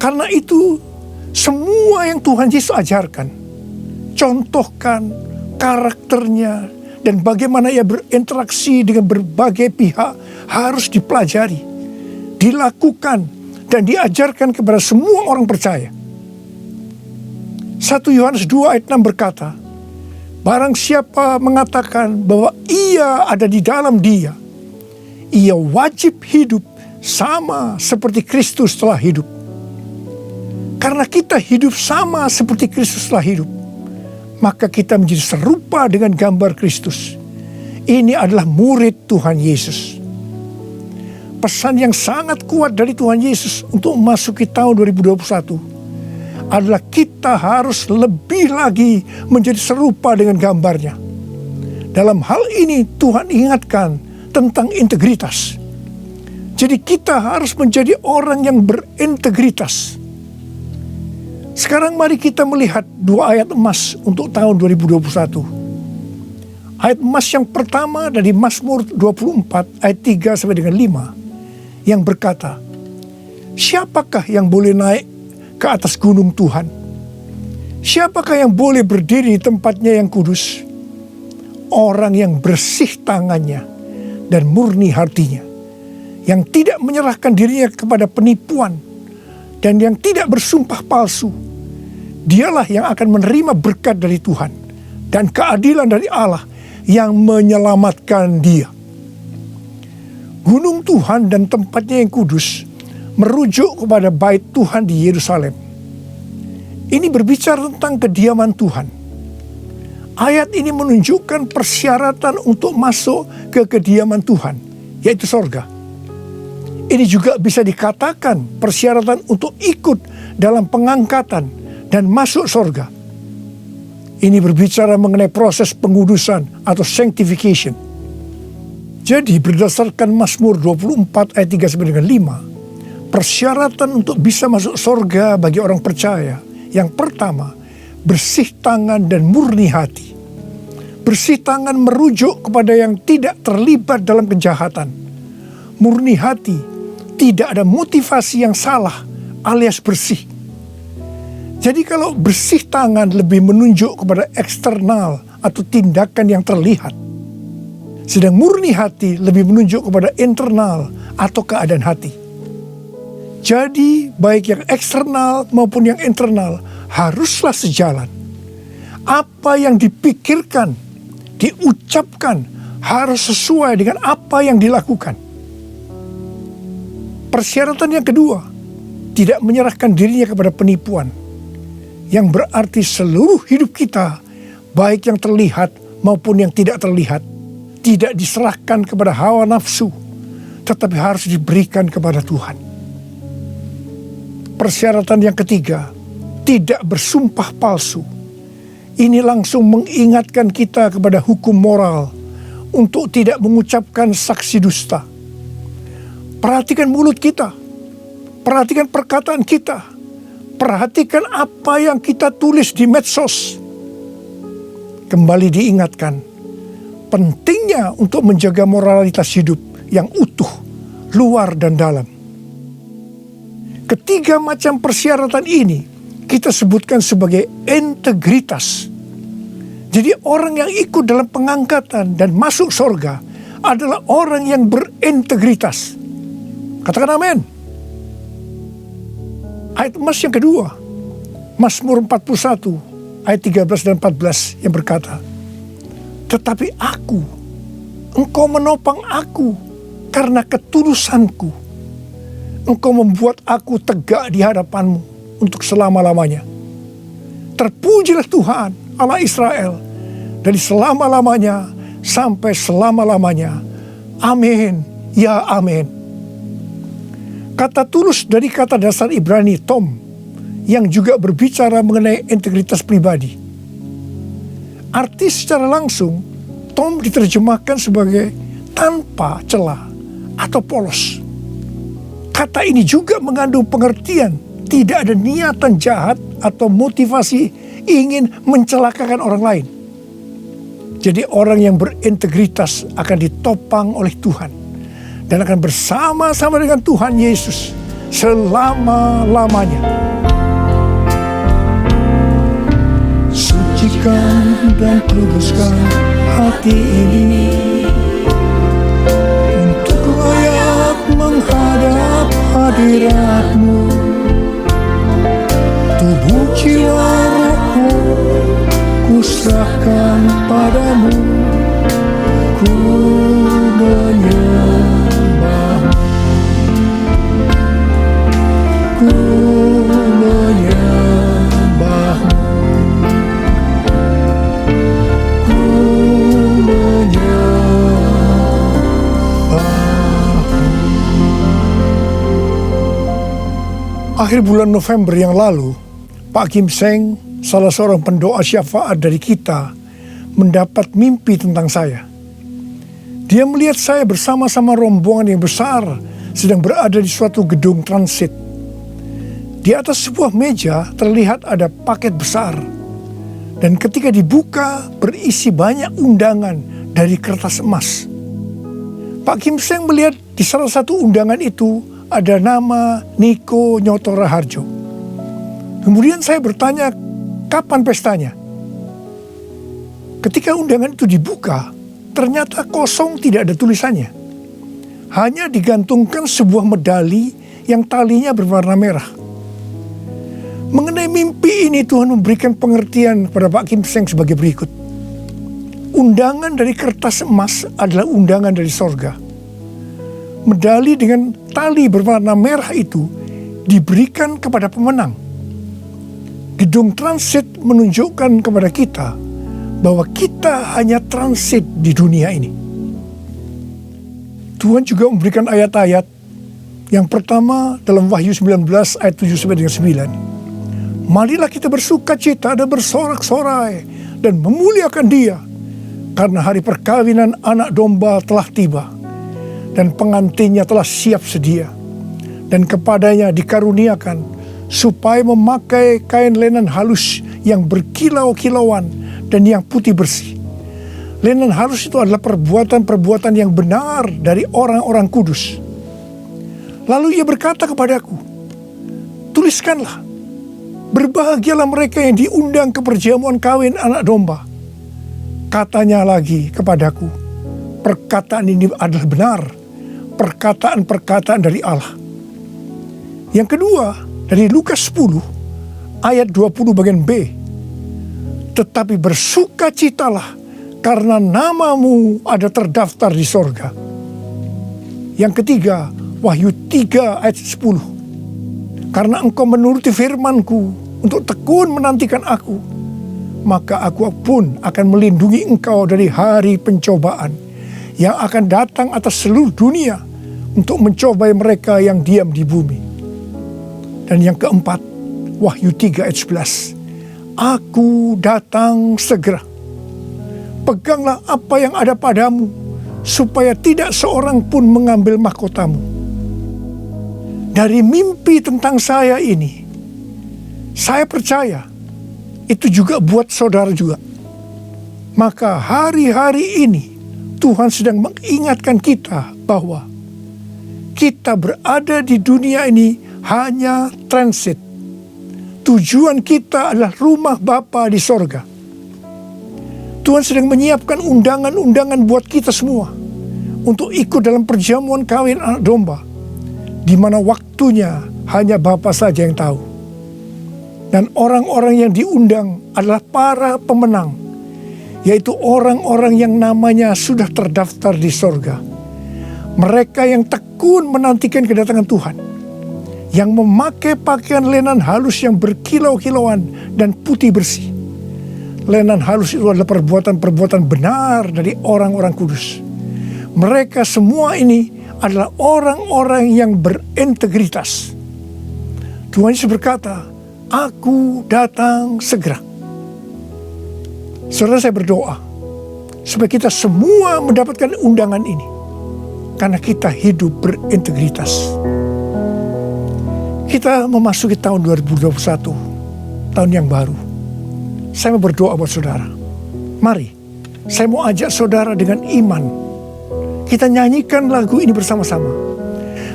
Karena itu, semua yang Tuhan Yesus ajarkan, contohkan karakternya, dan bagaimana ia berinteraksi dengan berbagai pihak harus dipelajari, dilakukan, dan diajarkan kepada semua orang percaya. 1 Yohanes 2 ayat 6 berkata, barang siapa mengatakan bahwa ia ada di dalam Dia, ia wajib hidup sama seperti Kristus telah hidup. Karena kita hidup sama seperti Kristus telah hidup, maka kita menjadi serupa dengan gambar Kristus. Ini adalah murid Tuhan Yesus. Pesan yang sangat kuat dari Tuhan Yesus untuk memasuki tahun 2021 adalah kita harus lebih lagi menjadi serupa dengan gambarnya. Dalam hal ini Tuhan ingatkan tentang integritas. Jadi kita harus menjadi orang yang berintegritas. Sekarang mari kita melihat 2 ayat emas untuk tahun 2021. Ayat emas yang pertama dari Mazmur 24 ayat 3 sampai dengan 5 yang berkata, siapakah yang boleh naik ke atas gunung Tuhan? Siapakah yang boleh berdiri di tempatnya yang kudus? Orang yang bersih tangannya dan murni hatinya, yang tidak menyerahkan dirinya kepada penipuan dan yang tidak bersumpah palsu. Dialah yang akan menerima berkat dari Tuhan dan keadilan dari Allah yang menyelamatkan dia. Gunung Tuhan dan tempatnya yang kudus merujuk kepada bait Tuhan di Yerusalem. Ini berbicara tentang kediaman Tuhan. Ayat ini menunjukkan persyaratan untuk masuk ke kediaman Tuhan, yaitu sorga. Ini juga bisa dikatakan persyaratan untuk ikut dalam pengangkatan dan masuk sorga. Ini berbicara mengenai proses pengudusan atau sanctification. Jadi berdasarkan Mazmur 24 ayat 3 sampai dengan 5, persyaratan untuk bisa masuk sorga bagi orang percaya, yang pertama, bersih tangan dan murni hati. Bersih tangan merujuk kepada yang tidak terlibat dalam kejahatan. Murni hati, tidak ada motivasi yang salah alias bersih. Jadi kalau bersih tangan lebih menunjuk kepada eksternal atau tindakan yang terlihat, sedang murni hati lebih menunjuk kepada internal atau keadaan hati. Jadi baik yang eksternal maupun yang internal haruslah sejalan. Apa yang dipikirkan, diucapkan harus sesuai dengan apa yang dilakukan. Persyaratan yang kedua, tidak menyerahkan dirinya kepada penipuan, yang berarti seluruh hidup kita, baik yang terlihat maupun yang tidak terlihat, tidak diserahkan kepada hawa nafsu, tetapi harus diberikan kepada Tuhan. Persyaratan yang ketiga, tidak bersumpah palsu. Ini langsung mengingatkan kita kepada hukum moral untuk tidak mengucapkan saksi dusta. Perhatikan mulut kita, perhatikan perkataan kita, perhatikan apa yang kita tulis di medsos. Kembali diingatkan, pentingnya untuk menjaga moralitas hidup yang utuh, luar dan dalam. Ketiga macam persyaratan ini kita sebutkan sebagai integritas. Jadi orang yang ikut dalam pengangkatan dan masuk surga adalah orang yang berintegritas. Katakan amin. Ayat emas yang kedua, Mazmur 41 ayat 13 dan 14 yang berkata, tetapi aku, engkau menopang aku karena ketulusanku. Engkau membuat aku tegak di hadapanmu untuk selama-lamanya. Terpujilah Tuhan Allah Israel dari selama-lamanya sampai selama-lamanya. Amin, ya amin. Kata tulus dari kata dasar Ibrani tom, yang juga berbicara mengenai integritas pribadi. Arti secara langsung, tom diterjemahkan sebagai tanpa celah atau polos. Kata ini juga mengandung pengertian tidak ada niatan jahat atau motivasi ingin mencelakakan orang lain. Jadi orang yang berintegritas akan ditopang oleh Tuhan dan akan bersama-sama dengan Tuhan Yesus selama-lamanya. Sucikan dan kuduskan hati ini untuk layak menghadap hadirat-Mu. Tubuh jiwa rohku ku serahkan padamu, ku menyembah-Mu, ku menyembah-Mu, ku menyembah-Mu. Akhir bulan November yang lalu, Pak Kim Seng, salah seorang pendoa syafaat dari kita, mendapat mimpi tentang saya. Dia melihat saya bersama-sama rombongan yang besar sedang berada di suatu gedung transit. Di atas sebuah meja terlihat ada paket besar, dan ketika dibuka berisi banyak undangan dari kertas emas. Pak Kim Seng melihat di salah satu undangan itu ada nama Niko Nyoto Raharjo. Kemudian saya bertanya, kapan pestanya? Ketika undangan itu dibuka, ternyata kosong, tidak ada tulisannya. Hanya digantungkan sebuah medali yang talinya berwarna merah. Mengenai mimpi ini, Tuhan memberikan pengertian kepada Pak Kim Seng sebagai berikut. Undangan dari kertas emas adalah undangan dari sorga. Medali dengan tali berwarna merah itu diberikan kepada pemenang. Gedung transit menunjukkan kepada kita bahwa kita hanya transit di dunia ini. Tuhan juga memberikan ayat-ayat. Yang pertama dalam Wahyu 19 ayat 7-9. Marilah kita bersuka cita dan bersorak-sorai dan memuliakan Dia, karena hari perkawinan anak domba telah tiba, dan pengantinnya telah siap sedia, dan kepadanya dikaruniakan supaya memakai kain lenan halus yang berkilau-kilauan dan yang putih bersih. Lenan halus itu adalah perbuatan-perbuatan yang benar dari orang-orang kudus. Lalu ia berkata kepadaku, tuliskanlah, berbahagialah mereka yang diundang ke perjamuan kawin anak domba. Katanya lagi kepadaku, perkataan ini adalah benar, perkataan-perkataan dari Allah. Yang kedua, dari Lukas 10 ayat 20 bagian B. Tetapi bersukacitalah karena namamu ada terdaftar di sorga. Yang ketiga, Wahyu 3 ayat 10. Karena engkau menuruti firmanku untuk tekun menantikan aku, maka aku pun akan melindungi engkau dari hari pencobaan yang akan datang atas seluruh dunia untuk mencobai mereka yang diam di bumi. Dan yang keempat, Wahyu 3 ayat 11. Aku datang segera. Peganglah apa yang ada padamu, supaya tidak seorang pun mengambil mahkotamu. Dari mimpi tentang saya ini, saya percaya itu juga buat saudara juga. Maka hari-hari ini Tuhan sedang mengingatkan kita bahwa kita berada di dunia ini hanya transit. Tujuan kita adalah rumah Bapa di sorga. Tuhan sedang menyiapkan undangan-undangan buat kita semua untuk ikut dalam perjamuan kawin anak domba, di mana waktunya hanya Bapa saja yang tahu. Dan orang-orang yang diundang adalah para pemenang, yaitu orang-orang yang namanya sudah terdaftar di sorga. Mereka yang tekun menantikan kedatangan Tuhan, yang memakai pakaian lenan halus yang berkilau-kilauan dan putih bersih. Lenan halus itu adalah perbuatan-perbuatan benar dari orang-orang kudus. Mereka semua ini adalah orang-orang yang berintegritas. Tuhan Yesus berkata, aku datang segera. Saudara, saya berdoa supaya kita semua mendapatkan undangan ini, karena kita hidup berintegritas. Kita memasuki tahun 2021, tahun yang baru. Saya mau berdoa buat saudara. Mari, saya mau ajak saudara dengan iman. Kita nyanyikan lagu ini bersama-sama.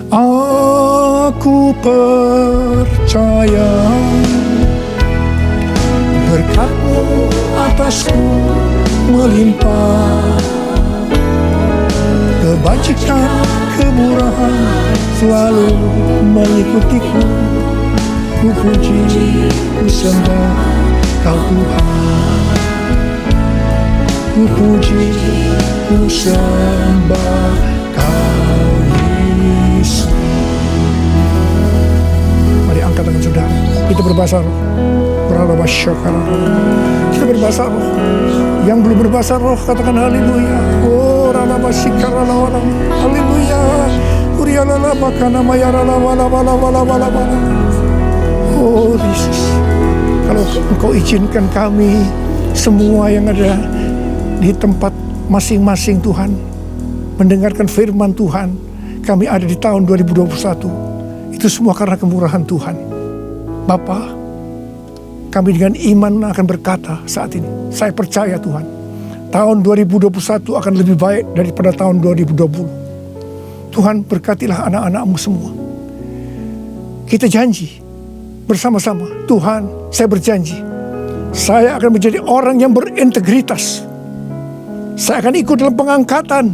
Aku percaya berkat-Mu atasku melimpah, kebajikan, kemurahan selalu mengikutiku. Ku puji, ku sembah Kau Tuhan. Ku puji, ku sembah Kau Yesus. Mari angkat tangan saudara. Kita berbahasa roh. Kita berbahasa roh. Yang belum berbahasa roh katakan haleluya. Oh haleluya. Oh Yesus, kalau Engkau izinkan kami semua yang ada di tempat masing-masing Tuhan mendengarkan firman Tuhan, kami ada di tahun 2021. Itu semua karena kemurahan Tuhan. Bapa, kami dengan iman akan berkata saat ini, saya percaya Tuhan, tahun 2021 akan lebih baik daripada tahun 2020. Tuhan berkatilah anak-anak-Mu semua. Kita janji bersama-sama, Tuhan, saya berjanji, saya akan menjadi orang yang berintegritas. Saya akan ikut dalam pengangkatan.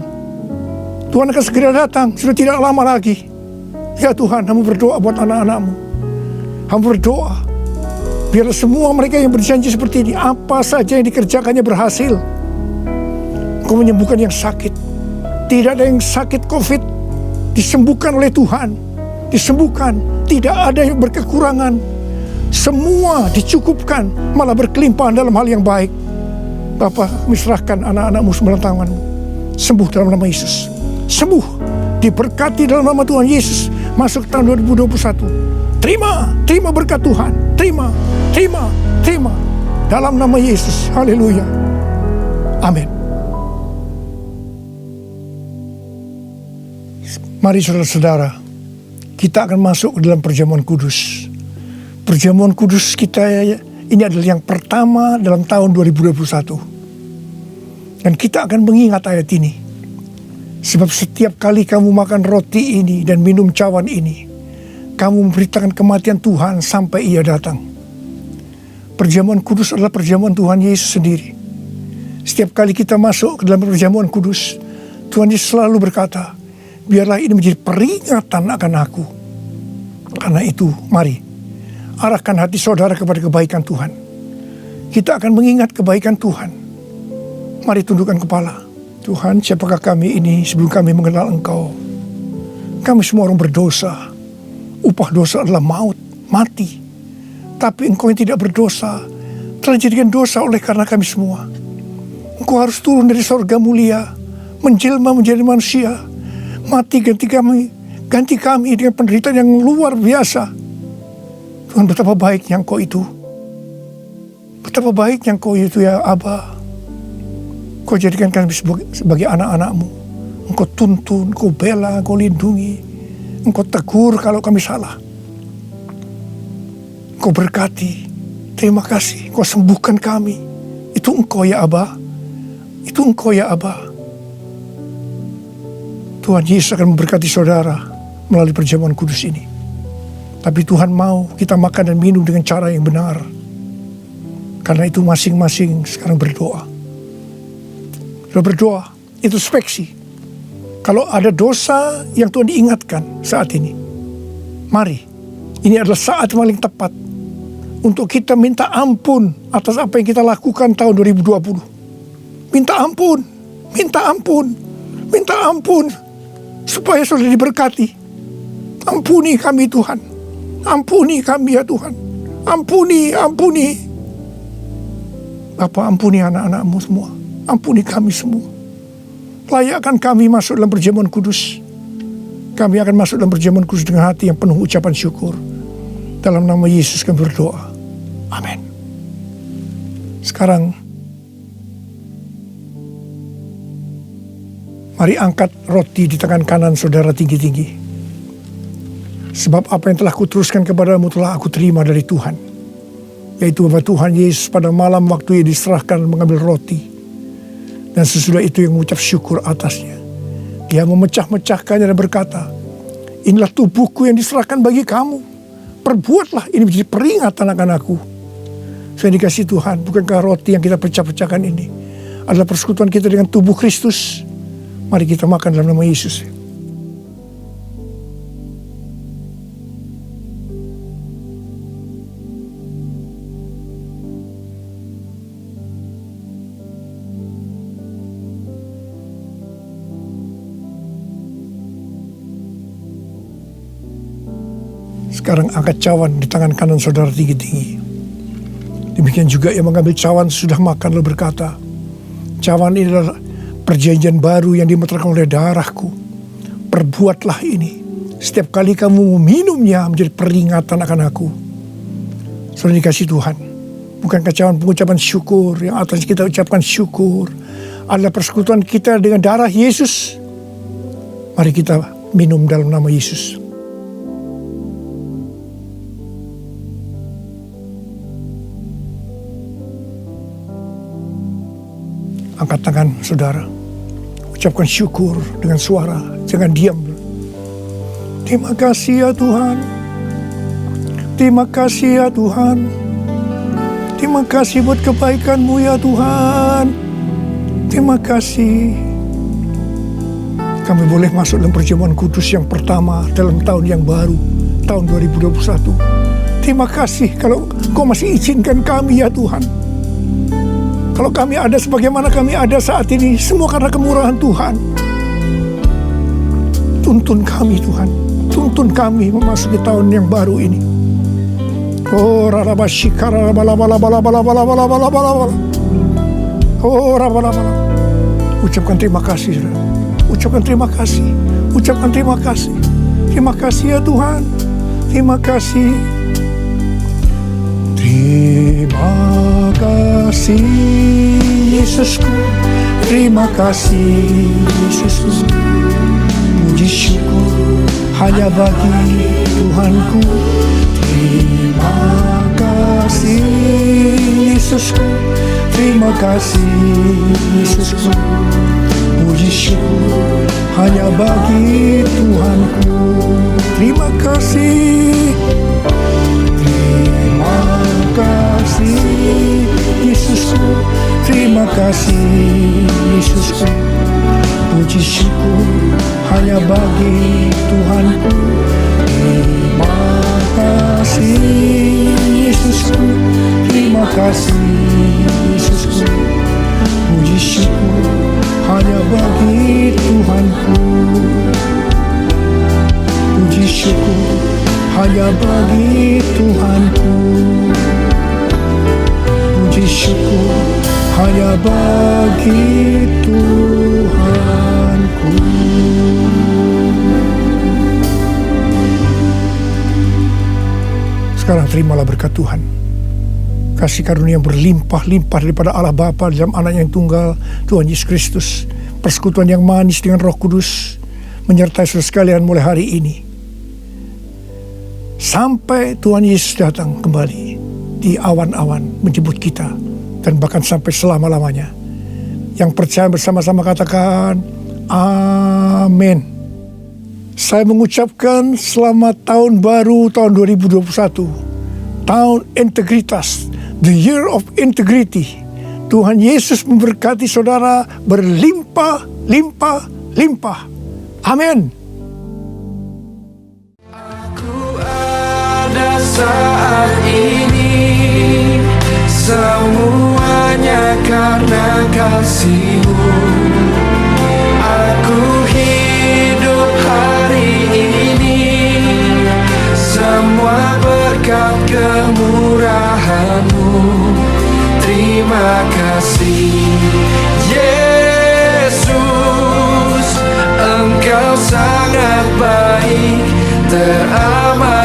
Tuhan akan segera datang, sudah tidak lama lagi. Ya Tuhan, Hamba berdoa buat anak-anak-Mu. Hamba berdoa, biarlah semua mereka yang berjanji seperti ini, apa saja yang dikerjakannya berhasil. Engkau menyembuhkan yang sakit. Tidak ada yang sakit COVID, disembuhkan oleh Tuhan. Disembuhkan, tidak ada yang berkekurangan. Semua dicukupkan, malah berkelimpahan dalam hal yang baik. Bapa, serahkan anak-anak-Mu dalam tangan-Mu. Sembuh dalam nama Yesus. Sembuh, diberkati dalam nama Tuhan Yesus. Masuk tahun 2021. Terima berkat Tuhan. Terima. Dalam nama Yesus. Haleluya. Amin. Mari saudara-saudara, kita akan masuk ke dalam perjamuan kudus. Perjamuan kudus kita ini adalah yang pertama dalam tahun 2021. Dan kita akan mengingat ayat ini. Sebab setiap kali kamu makan roti ini dan minum cawan ini, kamu memberitakan kematian Tuhan sampai Ia datang. Perjamuan kudus adalah perjamuan Tuhan Yesus sendiri. Setiap kali kita masuk ke dalam perjamuan kudus, Tuhan Yesus selalu berkata, biarlah ini menjadi peringatan akan aku. Karena itu, mari arahkan hati saudara kepada kebaikan Tuhan. Kita akan mengingat kebaikan Tuhan. Mari tundukkan kepala. Tuhan, siapakah kami ini sebelum kami mengenal Engkau? Kami semua orang berdosa. Upah dosa adalah maut, mati. Tapi Engkau yang tidak berdosa telah dijadikan dosa oleh karena kami semua. Engkau harus turun dari sorga mulia, menjelma menjadi manusia, mati ganti kami dengan penderitaan yang luar biasa. Tuhan, betapa baiknya Engkau itu. Betapa baiknya Engkau itu ya Aba. Kau jadikan kami sebagai anak-anak-Mu. Engkau tuntun, Engkau bela, Engkau lindungi. Engkau tegur kalau kami salah. Engkau berkati. Terima kasih, Engkau sembuhkan kami. Itu Engkau ya Aba. Itu Engkau ya Aba. Tuhan Yesus akan memberkati saudara melalui perjamuan kudus ini. Tapi Tuhan mau kita makan dan minum dengan cara yang benar. Karena itu masing-masing sekarang berdoa. Berdoa, introspeksi. Kalau ada dosa yang Tuhan diingatkan saat ini, mari, ini adalah saat paling tepat untuk kita minta ampun atas apa yang kita lakukan tahun 2020. Minta ampun, supaya sudah diberkati. Ampuni kami Tuhan, ampuni kami ya Tuhan, ampuni. Bapa, ampuni anak-anak-Mu semua. Ampuni kami semua. Layakkan kami masuk dalam perjamuan kudus. Kami akan masuk dalam perjamuan kudus dengan hati yang penuh ucapan syukur. Dalam nama Yesus kami berdoa. Amin. Sekarang, mari angkat roti di tangan kanan saudara tinggi-tinggi. Sebab apa yang telah kuteruskan kepadamu telah aku terima dari Tuhan. Yaitu bahwa Tuhan Yesus pada malam waktu Ia diserahkan mengambil roti. Dan sesudah itu yang mengucap syukur atasnya. Dia memecah-mecahkannya dan berkata, inilah tubuhku yang diserahkan bagi kamu. Perbuatlah ini menjadi peringatan akan aku. Saya dikasih Tuhan, bukankah roti yang kita pecah-pecahkan ini adalah persekutuan kita dengan tubuh Kristus? Mari kita makan dalam nama Yesus. Sekarang angkat cawan di tangan kanan saudara tinggi-tinggi. Demikian juga yang mengambil cawan sudah makan lalu berkata, cawan ini adalah perjanjian baru yang dimeterkan oleh darahku. Perbuatlah ini setiap kali kamu meminumnya menjadi peringatan akan aku. Saudara dikasih Tuhan, bukankah cawan pengucapan syukur yang atas kita ucapkan syukur adalah persekutuan kita dengan darah Yesus? Mari kita minum dalam nama Yesus. Angkat tangan saudara, ucapkan syukur dengan suara, jangan diam. Terima kasih ya Tuhan, terima kasih ya Tuhan, terima kasih buat kebaikan-Mu ya Tuhan, terima kasih. Kami boleh masuk dalam perjamuan kudus yang pertama dalam tahun yang baru, tahun 2021. Terima kasih kalau Kau masih izinkan kami ya Tuhan. Kalau kami ada sebagaimana kami ada saat ini, semua karena kemurahan Tuhan. Tuntun kami Tuhan, tuntun kami memasuki tahun yang baru ini. Oh rarabashikara bala. Oh rabalabala. Ucapkan terima kasih, saudara. Ucapkan terima kasih. Ucapkan terima kasih. Terima kasih ya Tuhan. Terima kasih. Terima kasih Yesusku, terima kasih Yesusku. Puji syukur hanya bagi Tuhanku. Terima kasih Yesusku, terima kasih Yesusku. Puji syukur hanya bagi Tuhanku. Terima kasih. Terima kasih Yesusku, terima kasih Yesusku. Puji syukur hanya bagi Tuhanku. Terima kasih Yesusku, terima kasih Yesusku. Puji syukur hanya bagi Tuhanku. Puji syukur hanya bagi Tuhanku. Puji syukur hanya bagi Tuhanku. Sekarang terimalah berkat Tuhan. Kasih karunia yang berlimpah-limpah daripada Allah Bapa dalam Anak yang tunggal, Tuhan Yesus Kristus. Persekutuan yang manis dengan Roh Kudus menyertai saudara sekalian mulai hari ini. Sampai Tuhan Yesus datang kembali di awan-awan menjemput kita, dan bahkan sampai selama-lamanya. Yang percaya bersama-sama katakan amin. Saya mengucapkan selamat tahun baru tahun 2021, tahun integritas, the year of integrity. Tuhan Yesus memberkati saudara berlimpah-limpah-limpah. Amin. Saat ini semuanya karena kasih-Mu. Aku hidup hari ini, semua berkat kemurahan-Mu. Terima kasih Yesus, Engkau sangat baik, teramat